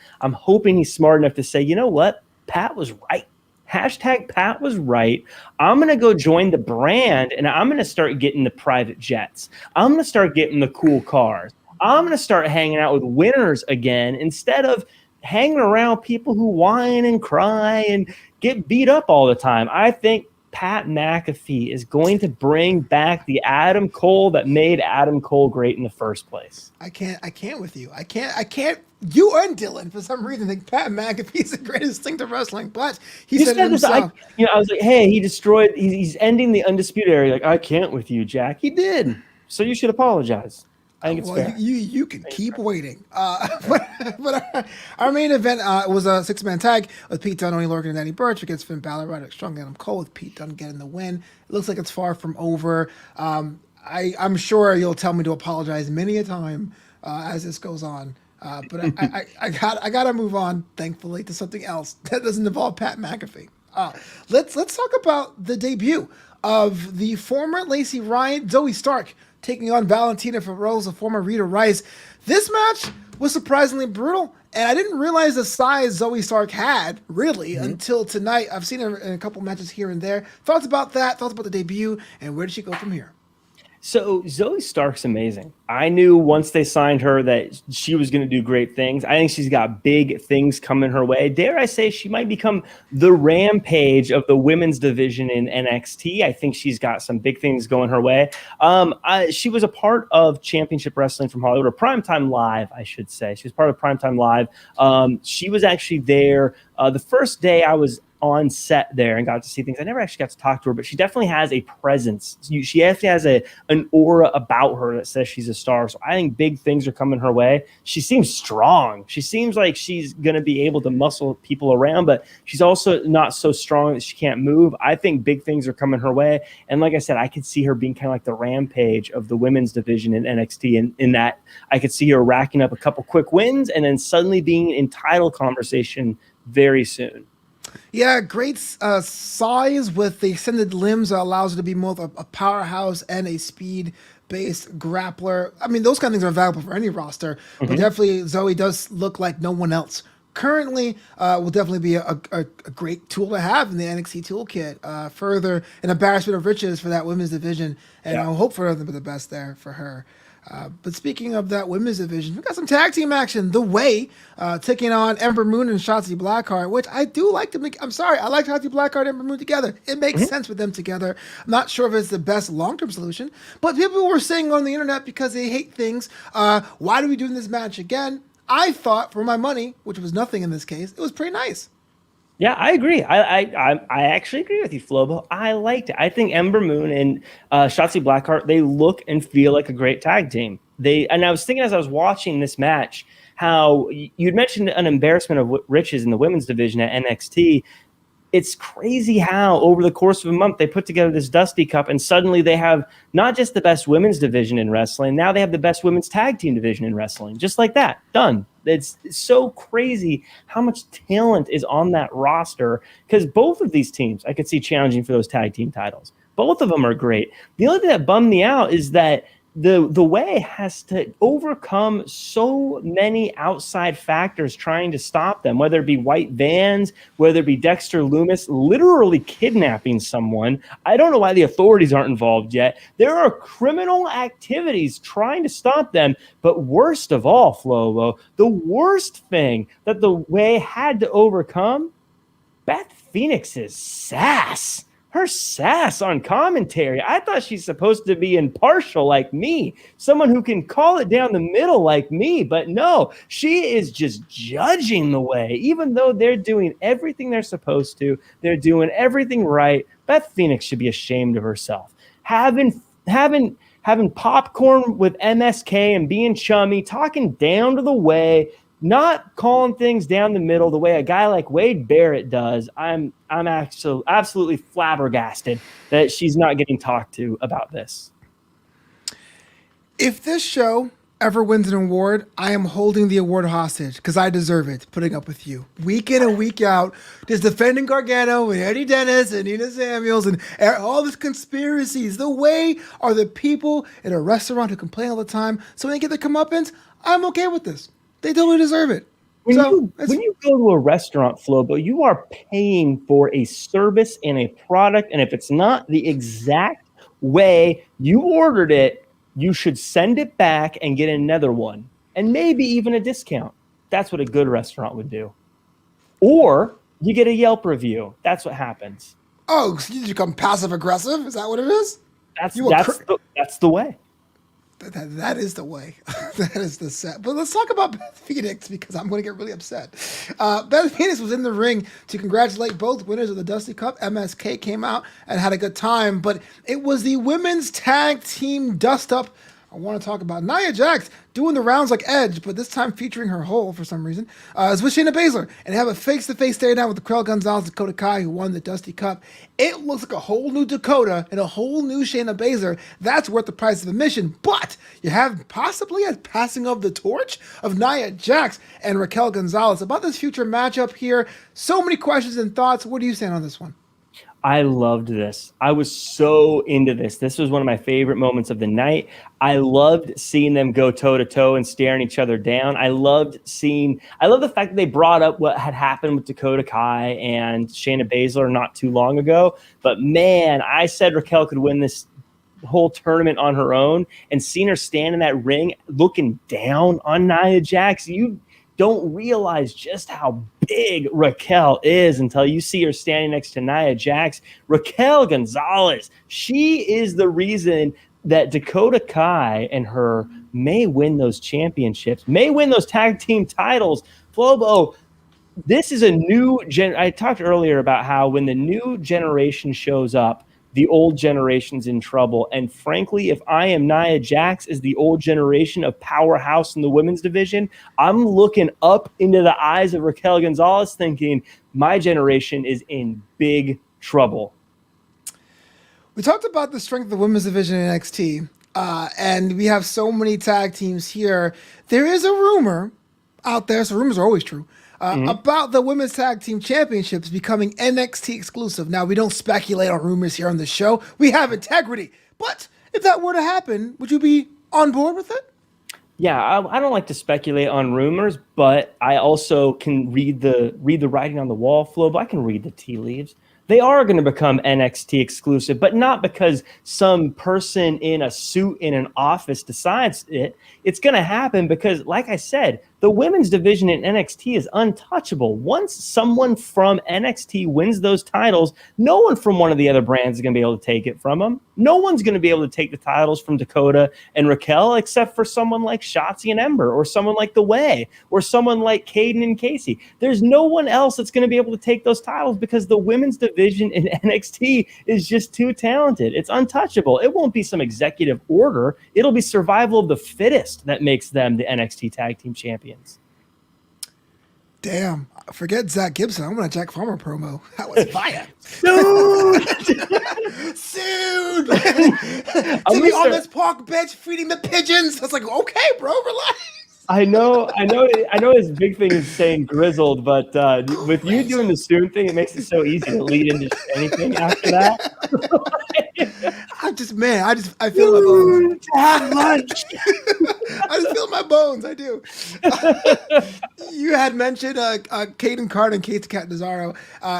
he's smart enough to say, you know what? Pat was right. Hashtag Pat was right. I'm going to go join the brand and I'm going to start getting the private jets. I'm going to start getting the cool cars. I'm going to start hanging out with winners again instead of hanging around people who whine and cry and get beat up all the time. I think Pat McAfee is going to bring back the Adam Cole that made Adam Cole great in the first place. I can't with you. I can't. You and Dylan, for some reason, think Pat McAfee is the greatest thing to wrestling, but he said it himself. I was like, hey, he's ending the Undisputed Era. Like, I can't with you, Jack. He did. So you should apologize. I think it's fair. You can keep waiting. But our main event was a 6-man tag with Pete Dunne, Only Lorcan, and Danny Burch against Finn Balor, Roderick Strong, and Adam Cole, with Pete Dunne getting the win. It looks like it's far from over. I'm sure you'll tell me to apologize many a time as this goes on. But I gotta move on, thankfully, to something else that doesn't involve Pat McAfee. Let's talk about the debut of the former Lacey Ryan, Zoe Stark, taking on Valentina Feroz, a former Rita Rice. This match was surprisingly brutal, and I didn't realize the size Zoe Stark had, really, until tonight. I've seen her in a couple matches here and there. Thoughts about that? Thoughts about the debut? And where did she go from here? So Zoe Stark's amazing. I knew once they signed her that she was going to do great things. I think she's got big things coming her way. Dare I say she might become the Rampage of the women's division in NXT. I think she's got some big things going her way. She was a part of Championship Wrestling from Hollywood, or Primetime Live, I should say. She was part of Primetime Live. She was actually there the first day I was on set there and got to see things. I never actually got to talk to her, but she definitely has a presence. She actually has an aura about her that says she's a star. So I think big things are coming her way. She seems strong. She seems like she's going to be able to muscle people around, but she's also not so strong that she can't move. I think big things are coming her way. And like I said, I could see her being kind of like the Rampage of the women's division in NXT. And in that, I could see her racking up a couple quick wins and then suddenly being in title conversation very soon. Yeah, great size with the extended limbs that allows her to be both a powerhouse and a speed-based grappler. I mean, those kind of things are valuable for any roster, but definitely Zoe does look like no one else. Currently, will definitely be a great tool to have in the NXT toolkit. Further, an embarrassment of riches for that women's division, and I hope for the best there for her. But speaking of that women's division, we got some tag team action. The Way taking on Ember Moon and Shotzi Blackheart, which I do like to make. I'm sorry, I like Shotzi Blackheart and Ember Moon together. It makes sense with them together. I'm not sure if it's the best long-term solution, but people were saying on the internet because they hate things, why do we do this match again? I thought, for my money, which was nothing in this case, it was pretty nice. Yeah, I agree. I actually agree with you, Flobo. I liked it. I think Ember Moon and Shotzi Blackheart, they look and feel like a great tag team. And I was thinking as I was watching this match, how you'd mentioned an embarrassment of riches in the women's division at NXT. It's crazy how over the course of a month they put together this Dusty Cup and suddenly they have not just the best women's division in wrestling, now they have the best women's tag team division in wrestling. Just like that. Done. It's so crazy how much talent is on that roster because both of these teams I could see challenging for those tag team titles. Both of them are great. The only thing that bummed me out is that the way has to overcome so many outside factors trying to stop them, whether it be white vans, whether it be Dexter Loomis literally kidnapping someone. I don't know why the authorities aren't involved yet. There are criminal activities trying to stop them. But worst of all, Flobo, the worst thing that the way had to overcome, Beth Phoenix's sass. Her sass on commentary. I thought she's supposed to be impartial like me, someone who can call it down the middle like me, but no, she is just judging the way, even though they're doing everything they're supposed to, they're doing everything right. Beth Phoenix should be ashamed of herself. Having popcorn with MSK and being chummy, talking down to the way, not calling things down the middle the way a guy like Wade Barrett does. I'm actually absolutely flabbergasted that she's not getting talked to about this. If this show ever wins an award, I am holding the award hostage because I deserve it, putting up with you. Week in and week out, just defending Gargano and Eddie Dennis and Nina Samuels and all these conspiracies. The way are the people in a restaurant who complain all the time, so when they get their comeuppance, I'm okay with this. They totally deserve it. When you go to a restaurant, Flobo, you are paying for a service and a product, and if it's not the exact way you ordered it, you should send it back and get another one, and maybe even a discount. That's what a good restaurant would do. Or you get a Yelp review. That's what happens. Oh, so you become passive aggressive? Is that what it is? That's the way. That is the way. That is the set. But let's talk about Beth Phoenix because I'm going to get really upset. Beth Phoenix was in the ring to congratulate both winners of the Dusty Cup. MSK came out and had a good time, but it was the women's tag team dust-up. I want to talk about Nia Jax doing the rounds like Edge, but this time featuring her hole for some reason. Is with Shayna Baszler and have a face-to-face stare down with Raquel Gonzalez and Dakota Kai, who won the Dusty Cup. It looks like a whole new Dakota and a whole new Shayna Baszler. That's worth the price of admission. But you have possibly a passing of the torch of Nia Jax and Raquel Gonzalez about this future matchup here. So many questions and thoughts. What do you stand on this one? I loved this. I was so into this. This was one of my favorite moments of the night. I loved seeing them go toe-to-toe and staring each other down. I love the fact that they brought up what had happened with Dakota Kai and Shayna Baszler not too long ago. But man, I said Raquel could win this whole tournament on her own, and seeing her stand in that ring looking down on Nia Jax, you don't realize just how big Raquel is until you see her standing next to Nia Jax. Raquel Gonzalez, she is the reason that Dakota Kai and her may win those championships, may win those tag team titles. Flobo, this is a new I talked earlier about how when the new generation shows up, the old generation's in trouble. And frankly, if I am Nia Jax as the old generation of powerhouse in the women's division, I'm looking up into the eyes of Raquel Gonzalez thinking my generation is in big trouble. We talked about the strength of the women's division in NXT, and we have so many tag teams here. There is a rumor out there, so rumors are always true, about the women's tag team championships becoming NXT exclusive. Now, we don't speculate on rumors here on the show. We have integrity. But if that were to happen, would you be on board with it? Yeah, I don't like to speculate on rumors, but I also can read the writing on the wall, Flo, but I can read the tea leaves. They are going to become NXT exclusive, but not because some person in a suit in an office decides it. It's going to happen because, like I said, the women's division in NXT is untouchable. Once someone from NXT wins those titles, no one from one of the other brands is going to be able to take it from them. No one's going to be able to take the titles from Dakota and Raquel except for someone like Shotzi and Ember or someone like The Way or someone like Caden and Casey. There's no one else that's going to be able to take those titles because the women's division in NXT is just too talented. It's untouchable. It won't be some executive order. It'll be survival of the fittest that makes them the NXT Tag Team Champions. Damn, forget Zach Gibson. I want a Jack Farmer promo. That was fire. Sued. To be on this park bench feeding the pigeons. I was like, okay, bro, relax. I know. His big thing is saying grizzled, but with you doing the soon thing, it makes it so easy to lead into anything after that. I feel my bones. Have lunch. I just feel my bones. I do. You had mentioned Caden Carter and Casey Catanzaro.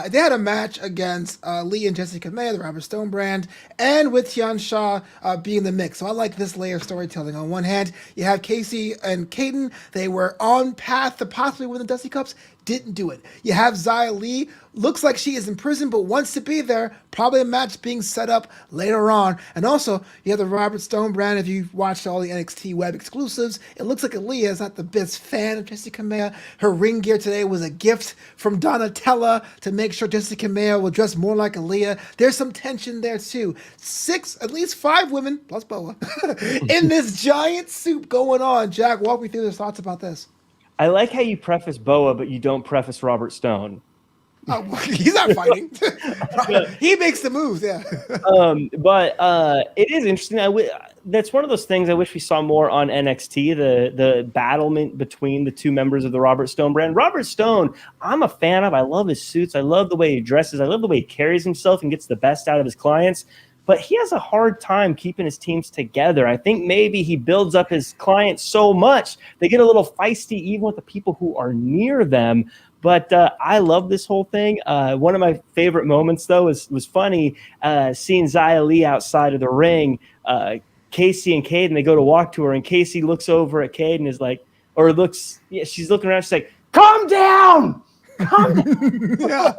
They had a match against Lee and Jessica May, the Robert Stone brand, and with Tian Shaw being the mix. So I like this layer of storytelling. On one hand, you have Casey and Caden. They were on path to possibly win the Dusty Cups. Didn't do it. You have Xia Li. Looks like she is in prison, but wants to be there. Probably a match being set up later on. And also, you have the Robert Stone brand. If you've watched all the NXT web exclusives, it looks like Aaliyah is not the best fan of Jessica Mea. Her ring gear today was a gift from Donatella to make sure Jessica Mea will dress more like Aaliyah. There's some tension there too. At least 5 women, plus Boa, in this giant soup going on. Jack, walk me through your thoughts about this. I like how you preface Boa, but you don't preface Robert Stone. Oh, he's not fighting. He makes the moves, yeah. But it is interesting. That's one of those things I wish we saw more on NXT, the battlement between the 2 members of the Robert Stone brand. Robert Stone, I'm a fan of. I love his suits. I love the way he dresses. I love the way he carries himself and gets the best out of his clients. But he has a hard time keeping his teams together. I think maybe he builds up his clients so much, they get a little feisty even with the people who are near them. But I love this whole thing. One of my favorite moments, though, was funny seeing Xia Li outside of the ring. Casey and Caden, they go to walk to her, and Casey looks over at Caden and is like, she's looking around, she's like, calm down! Calm down! Yeah.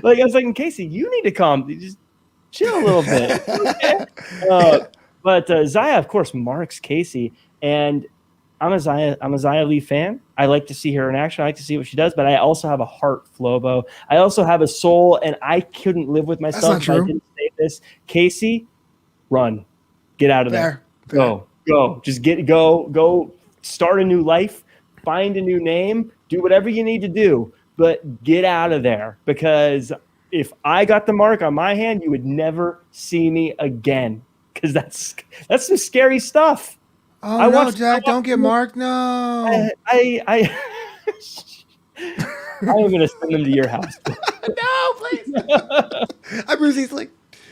Like, I was like, Casey, you need to calm, just chill a little bit. Okay? But Xia, of course, marks Casey, and I'm a Xia Li fan. I like to see her in action. I like to see what she does, but I also have a heart, Flobo. I also have a soul, and I couldn't live with myself if I didn't say this. Casey, run. Get out of there. Go. Just go. Start a new life. Find a new name. Do whatever you need to do, but get out of there, because if I got the mark on my hand, you would never see me again, because that's some scary stuff. Oh, no, Jack, don't get marked. No. I'm going to send them to your house. No, please. I bruise easily.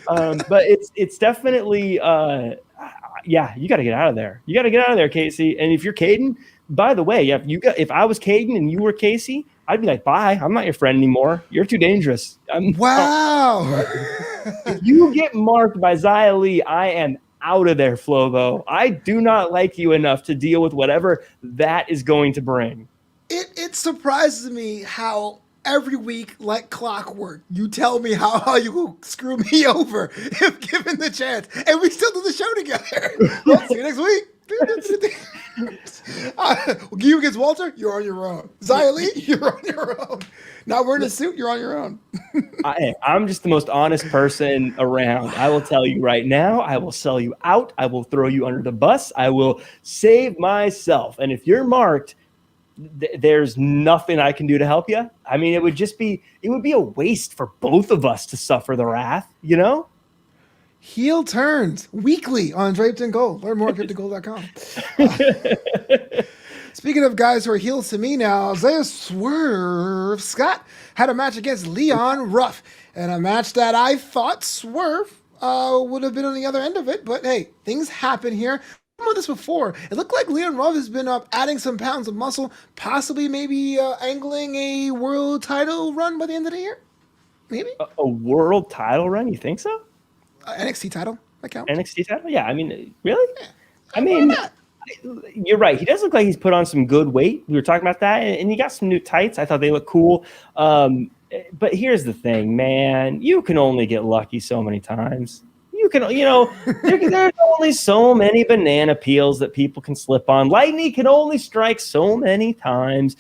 But it's definitely, you got to get out of there. You got to get out of there, Casey. And if you're Caden, by the way, if I was Caden and you were Casey, I'd be like, bye. I'm not your friend anymore. You're too dangerous. Wow. If you get marked by Xia Li, I am out of there, Flobo. I do not like you enough to deal with whatever that is going to bring. It surprises me how every week, like clockwork, you tell me how you will screw me over if given the chance, and we still do the show together. Well, see you next week. You against Walter, you're on your own. Xia Li, you're on your own. Not wearing a suit, you're on your own. I'm just the most honest person around. I will tell you right now, I will sell you out. I will throw you under the bus. I will save myself. And if you're marked, there's nothing I can do to help you. I mean, it would be a waste for both of us to suffer the wrath, you know? Heel turns weekly on Draped in Gold. Learn more at cryptogold.com. Speaking of guys who are heels to me now, Isaiah Swerve Scott had a match against Leon Ruff, and a match that I thought Swerve would have been on the other end of it, but hey, things happen here. I've done this before. It looked like Leon Ruff has been adding some pounds of muscle, possibly maybe angling a world title run by the end of the year. Maybe a world title run? You think so? NXT title, that counts. NXT title? Yeah, I mean, really? Yeah. I mean, you're right. He does look like he's put on some good weight. We were talking about that, and he got some new tights. I thought they looked cool. But here's the thing, man. You can only get lucky so many times. There's only so many banana peels that people can slip on. Lightning can only strike so many times.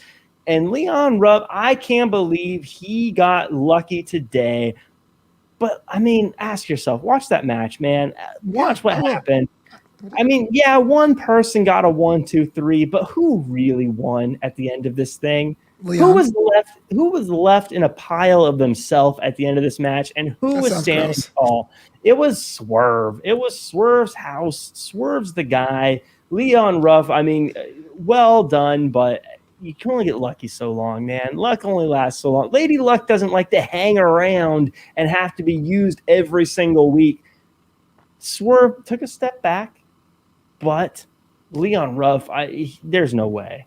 And Leon Ruff, I can't believe he got lucky today. But, I mean, ask yourself, watch that match, man. Watch what happened. I mean, yeah, one person got a 1, 2, 3, but who really won at the end of this thing? Leon. Who was left in a pile of themselves at the end of this match, and who was standing gross. tall? It was Swerve. It was Swerve's house. Swerve's the guy. Leon Ruff, I mean, well done, but you can only get lucky so long, man. Luck only lasts so long. Lady Luck doesn't like to hang around and have to be used every single week. Swerve took a step back, but Leon Ruff, there's no way.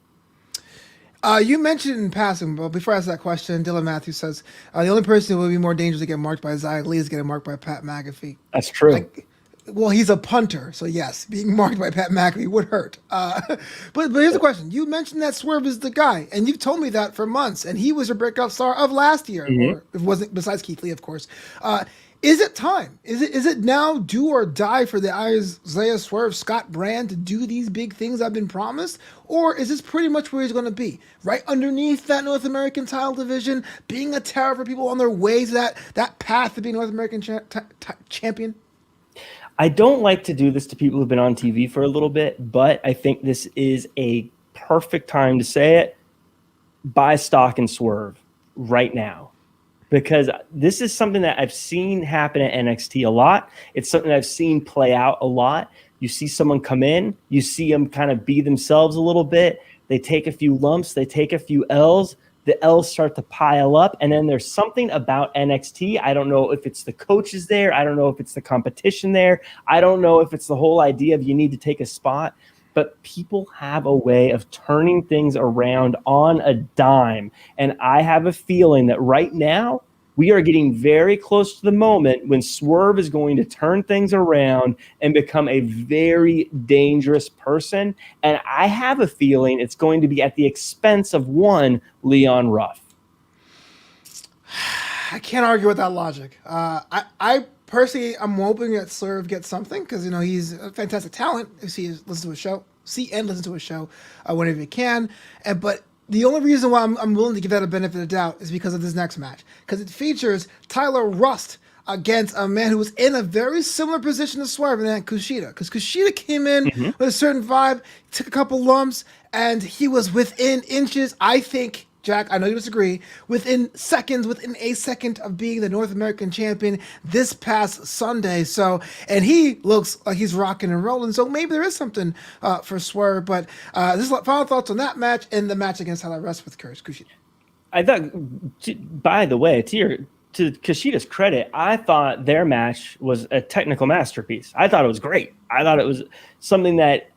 You mentioned in passing, but before I ask that question, Dylan Matthews says the only person who would be more dangerous to get marked by Xia Li is getting marked by Pat McAfee. That's true. Well, he's a punter, so yes, being marked by Pat McAfee would hurt. But here's the question: you mentioned that Swerve is the guy, and you've told me that for months, and he was your breakout star of last year, or if it wasn't besides Keith Lee, of course. Is it time? Is it now do or die for the Isaiah Swerve Scott brand to do these big things I've been promised? Or is this pretty much where he's going to be? Right underneath that North American title division, being a terror for people on their way to that path to being North American champion? I don't like to do this to people who've been on TV for a little bit, but I think this is a perfect time to say it. Buy stock in Swerve right now. Because this is something that I've seen happen at NXT a lot. It's something I've seen play out a lot. You see someone come in, you see them kind of be themselves a little bit. They take a few lumps, they take a few L's. The L's start to pile up, and then there's something about NXT. I don't know if it's the coaches there. I don't know if it's the competition there. I don't know if it's the whole idea of you need to take a spot. But people have a way of turning things around on a dime. And I have a feeling that right now we are getting very close to the moment when Swerve is going to turn things around and become a very dangerous person. And I have a feeling it's going to be at the expense of one Leon Ruff. I can't argue with that logic. I personally, I'm hoping that Swerve gets something because he's a fantastic talent. See and listen to a show whenever you can. But the only reason why I'm willing to give that a benefit of doubt is because of this next match, because it features Tyler Rust against a man who was in a very similar position to Swerve, and then Kushida. Because Kushida came in with a certain vibe, took a couple lumps, and he was within inches, I think. Jack, I know you disagree, within a second of being the North American champion this past Sunday. So, and he looks like he's rocking and rolling. So maybe there is something for Swerve. But this is final thoughts on that match and the match against Tyler Rust with Kushida. I thought, by the way, to Kushida's credit, I thought their match was a technical masterpiece. I thought it was great. I thought it was something that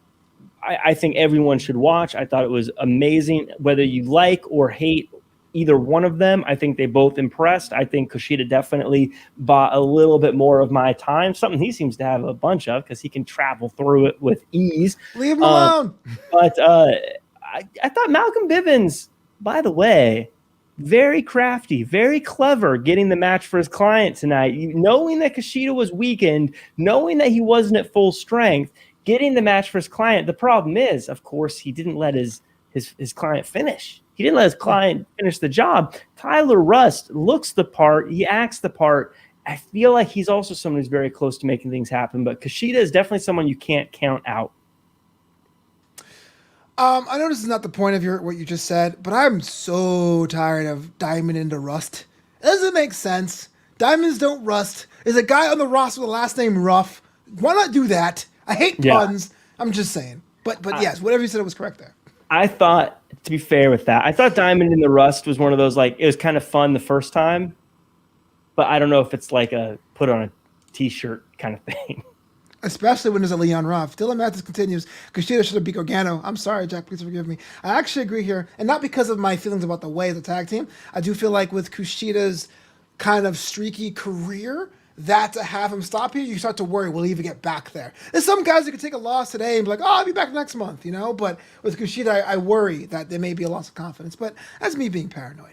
I think everyone should watch. I thought it was amazing. Whether you like or hate either one of them, I think they both impressed. I think Kushida definitely bought a little bit more of my time, something he seems to have a bunch of because he can travel through it with ease. Leave him alone. But I thought Malcolm Bivens, by the way, very crafty, very clever getting the match for his client tonight. Knowing that Kushida was weakened, knowing that he wasn't at full strength, getting the match for his client. The problem is, of course, he didn't let his client finish. He didn't let his client finish the job. Tyler Rust looks the part. He acts the part. I feel like he's also someone who's very close to making things happen. But Kushida is definitely someone you can't count out. I know this is not the point of what you just said, but I'm so tired of Diamond into Rust. It doesn't make sense. Diamonds don't rust. There's a guy on the roster with the last name Ruff. Why not do that? I hate puns. I'm just saying. But yes, whatever you said, it was correct there. I thought, to be fair with that, I thought Diamond in the Rust was one of those, like, it was kind of fun the first time, but I don't know if it's like a put on a t-shirt kind of thing. Especially when there's a Leon Ruff. Dylan Matthews continues, Kushida should have beat Gargano. I'm sorry, Jack, please forgive me. I actually agree here, and not because of my feelings about the way of the tag team. I do feel like with Kushida's kind of streaky career, that to have him stop here, you start to worry, will he even get back there? There's some guys that could take a loss today and be like, oh, I'll be back next month, But with Kushida, I worry that there may be a loss of confidence. But that's me being paranoid.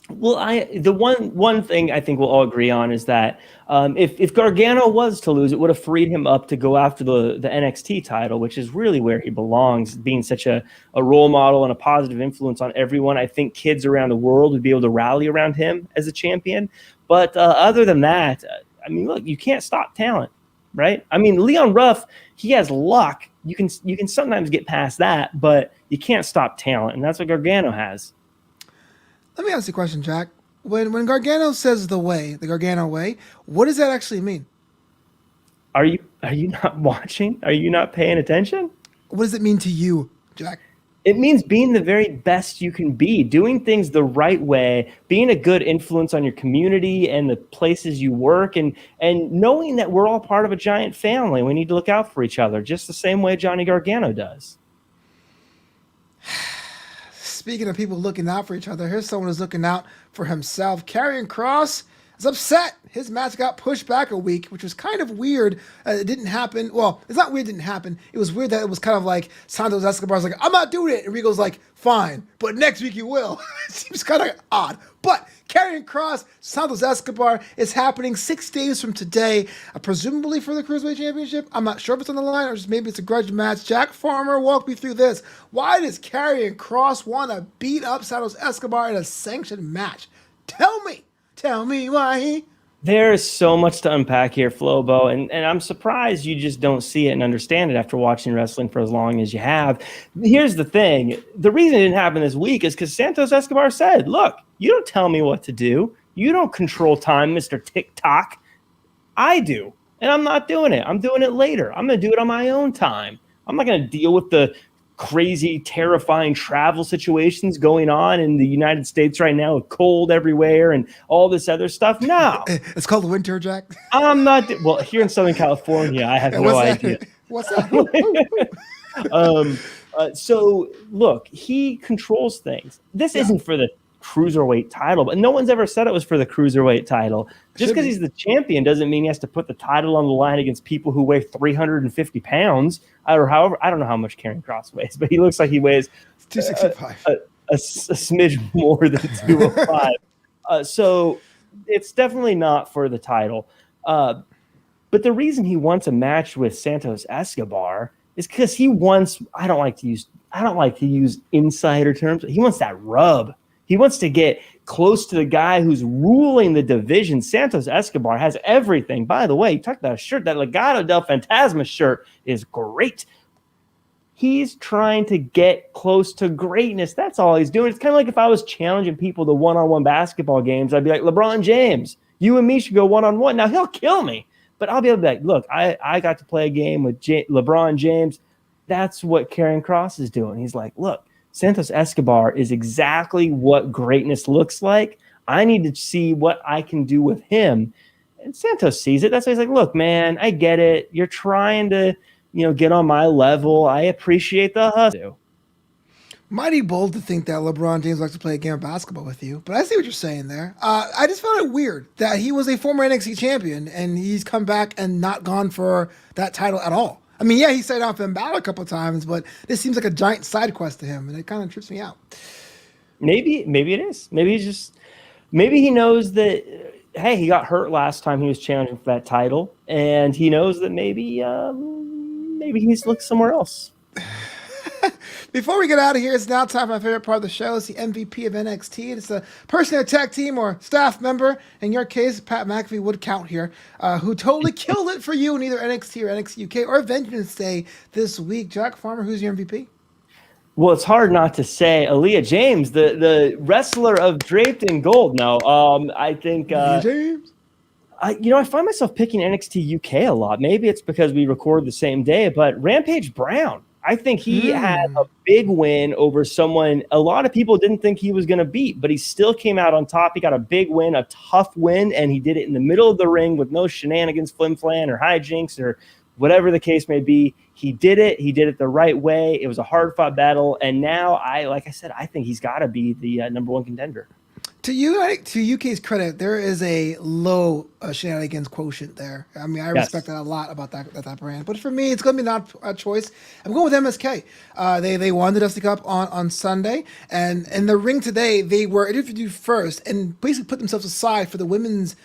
Well, the one thing I think we'll all agree on is that if Gargano was to lose, it would have freed him up to go after the NXT title, which is really where he belongs, being such a role model and a positive influence on everyone. I think kids around the world would be able to rally around him as a champion. But other than that, I mean, look, you can't stop talent, right? I mean, Leon Ruff, he has luck. You can sometimes get past that, but you can't stop talent, and that's what Gargano has. Let me ask you a question, Jack. When Gargano says the Gargano way, what does that actually mean? Are you not watching? Are you not paying attention? What does it mean to you, Jack? It means being the very best you can be, doing things the right way, being a good influence on your community and the places you work, and knowing that we're all part of a giant family. We need to look out for each other, just the same way Johnny Gargano does. Speaking of people looking out for each other, here's someone who's looking out for himself. Karrion Kross is upset. His match got pushed back a week, which was kind of weird. It didn't happen. Well, it's not weird it didn't happen. It was weird that it was kind of like Santos Escobar's like, I'm not doing it. And Rigo's like, fine, but next week you will. It seems kind of odd. But Karrion Kross, Santos Escobar is happening 6 days from today, presumably for the Cruiserweight Championship. I'm not sure if it's on the line or just maybe it's a grudge match. Jack Farmer, walk me through this. Why does Karrion Kross want to beat up Santos Escobar in a sanctioned match? Tell me why. There's so much to unpack here, Flobo, and I'm surprised you just don't see it and understand it after watching wrestling for as long as you have. Here's the thing. The reason it didn't happen this week is because Santos Escobar said, look, you don't tell me what to do. You don't control time, Mr. TikTok. I do, and I'm not doing it. I'm doing it later. I'm going to do it on my own time. I'm not going to deal with the crazy, terrifying travel situations going on in the United States right now with cold everywhere and all this other stuff. No. It's called winter, Jack. I'm not. Well, here in Southern California, I have no idea. What's that? So, look, he controls things. This isn't for the Cruiserweight title, but no one's ever said it was for the Cruiserweight title. Just because he's the champion doesn't mean he has to put the title on the line against people who weigh 350 pounds or however. I don't know how much Karrion Kross weighs, but he looks like he weighs 265. A smidge more than 205. So it's definitely not for the title. But the reason he wants a match with Santos Escobar is because he wants. I don't like to use insider terms. He wants that rub. He wants to get close to the guy who's ruling the division. Santos Escobar has everything. By the way, you talked about a shirt. That Legado del Fantasma shirt is great. He's trying to get close to greatness. That's all he's doing. It's kind of like if I was challenging people to one-on-one basketball games, I'd be like, LeBron James, you and me should go one-on-one. Now, he'll kill me, but I'll be able to be like, look, I got to play a game with LeBron James. That's what Karrion Kross is doing. He's like, look, Santos Escobar is exactly what greatness looks like. I need to see what I can do with him. And Santos sees it. That's why he's like, look, man, I get it. You're trying to, get on my level. I appreciate the hustle. Mighty bold to think that LeBron James likes to play a game of basketball with you, but I see what you're saying there. I just found it weird that he was a former NXT champion and he's come back and not gone for that title at all. I mean, yeah, he stayed on Finn Balor a couple of times, but this seems like a giant side quest to him, and it kind of trips me out. Maybe it is. Maybe he knows that, hey, he got hurt last time he was challenging for that title, and he knows that maybe he needs to look somewhere else. Before we get out of here, it's now time for my favorite part of the show. It's the MVP of NXT. It's a person in a tag team or staff member. In your case, Pat McAfee would count here, who totally killed it for you in either NXT or NXT UK or Vengeance Day this week. Jack Farmer, who's your MVP? Well, it's hard not to say Aaliyah James, the wrestler of Draped in Gold. No, I think Nia James. I find myself picking NXT UK a lot. Maybe it's because we record the same day, but Rampage Brown. I think he had a big win over someone a lot of people didn't think he was going to beat, but he still came out on top. He got a big win, a tough win, and he did it in the middle of the ring with no shenanigans, flim-flam, or hijinks, or whatever the case may be. He did it. He did it the right way. It was a hard-fought battle, and now, like I said, I think he's got to be the number one contender. To UK's credit, there is a low shenanigans quotient there. I mean, I respect that a lot about that brand. But for me, it's going to be not a choice. I'm going with MSK. They won the Dusty Cup on Sunday, and in the ring today, they were interviewed first and basically put themselves aside for the women's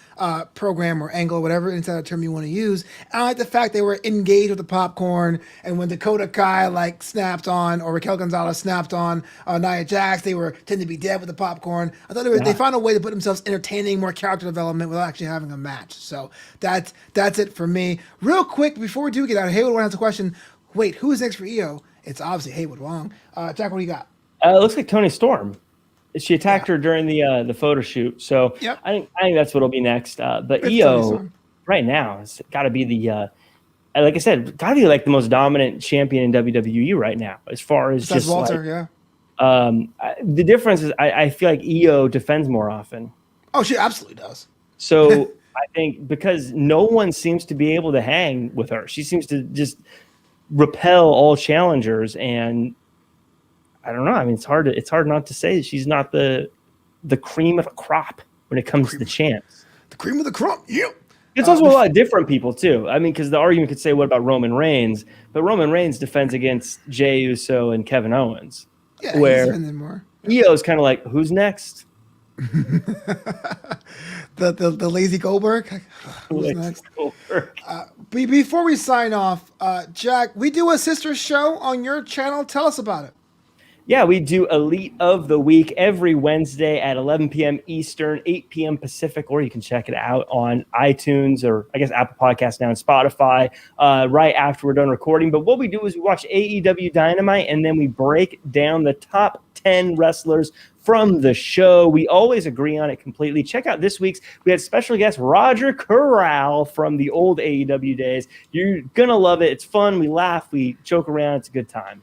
program or angle, whatever inside term you want to use. And I like the fact they were engaged with the popcorn, and when Dakota Kai snapped on, or Raquel Gonzalez snapped on Nia Jax, they were tend to be dead with the popcorn. I thought they found a way to put themselves entertaining, more character development without actually having a match. So that's it for me. Real quick, before we do get out, Haywood has a question. Wait, who is next for EO? It's obviously Haywood Wong. Jack, what do you got? It looks like Toni Storm. She attacked her during the photo shoot. So I think that's what'll be next. But EO right now has got to be like I said, gotta be like the most dominant champion in WWE right now, as far as That's just Walter, like, yeah. The difference is I feel like Io defends more often. Oh, she absolutely does. So I think because no one seems to be able to hang with her, she seems to just repel all challengers. And I don't know. I mean, it's hard not to say that she's not the cream of the crop when it comes to the champs. The cream of the crop. Yep. It's also a lot of different people too. I mean, because the argument could say, what about Roman Reigns? But Roman Reigns defends against Jey Uso and Kevin Owens. Yeah, where he's defending more. Io's kind of like, who's next? the lazy Goldberg. Who's next? Before we sign off, Jack, we do a sister show on your channel. Tell us about it. Yeah, we do Elite of the Week every Wednesday at 11 p.m. Eastern, 8 p.m. Pacific, or you can check it out on iTunes or I guess Apple Podcasts now and Spotify right after we're done recording. But what we do is we watch AEW Dynamite and then we break down the top 10 wrestlers from the show. We always agree on it completely. Check out this week's. We had special guest Roger Corral from the old AEW days. You're going to love it. It's fun. We laugh. We joke around. It's a good time.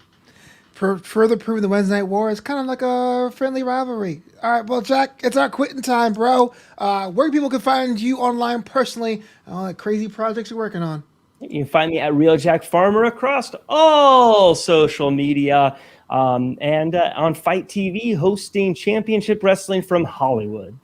Further proving the Wednesday Night War is kind of like a friendly rivalry. All right, well, Jack, it's our quitting time, bro. Where people can find you online personally, all the crazy projects you're working on. You can find me at Real Jack Farmer across all social media and on Fight TV, hosting championship wrestling from Hollywood.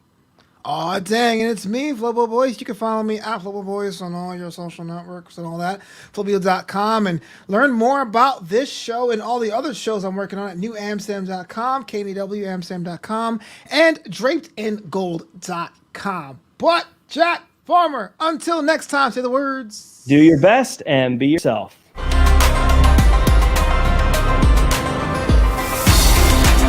Aw, dang, and it's me, Flobo Boyce. You can follow me at Flobo Boyce on all your social networks and all that. Flobio.com, and learn more about this show and all the other shows I'm working on at newamsterdam.com, KBWamsterdam.com, and drapedingold.com. But, Jack Farmer, until next time, say the words. Do your best and be yourself.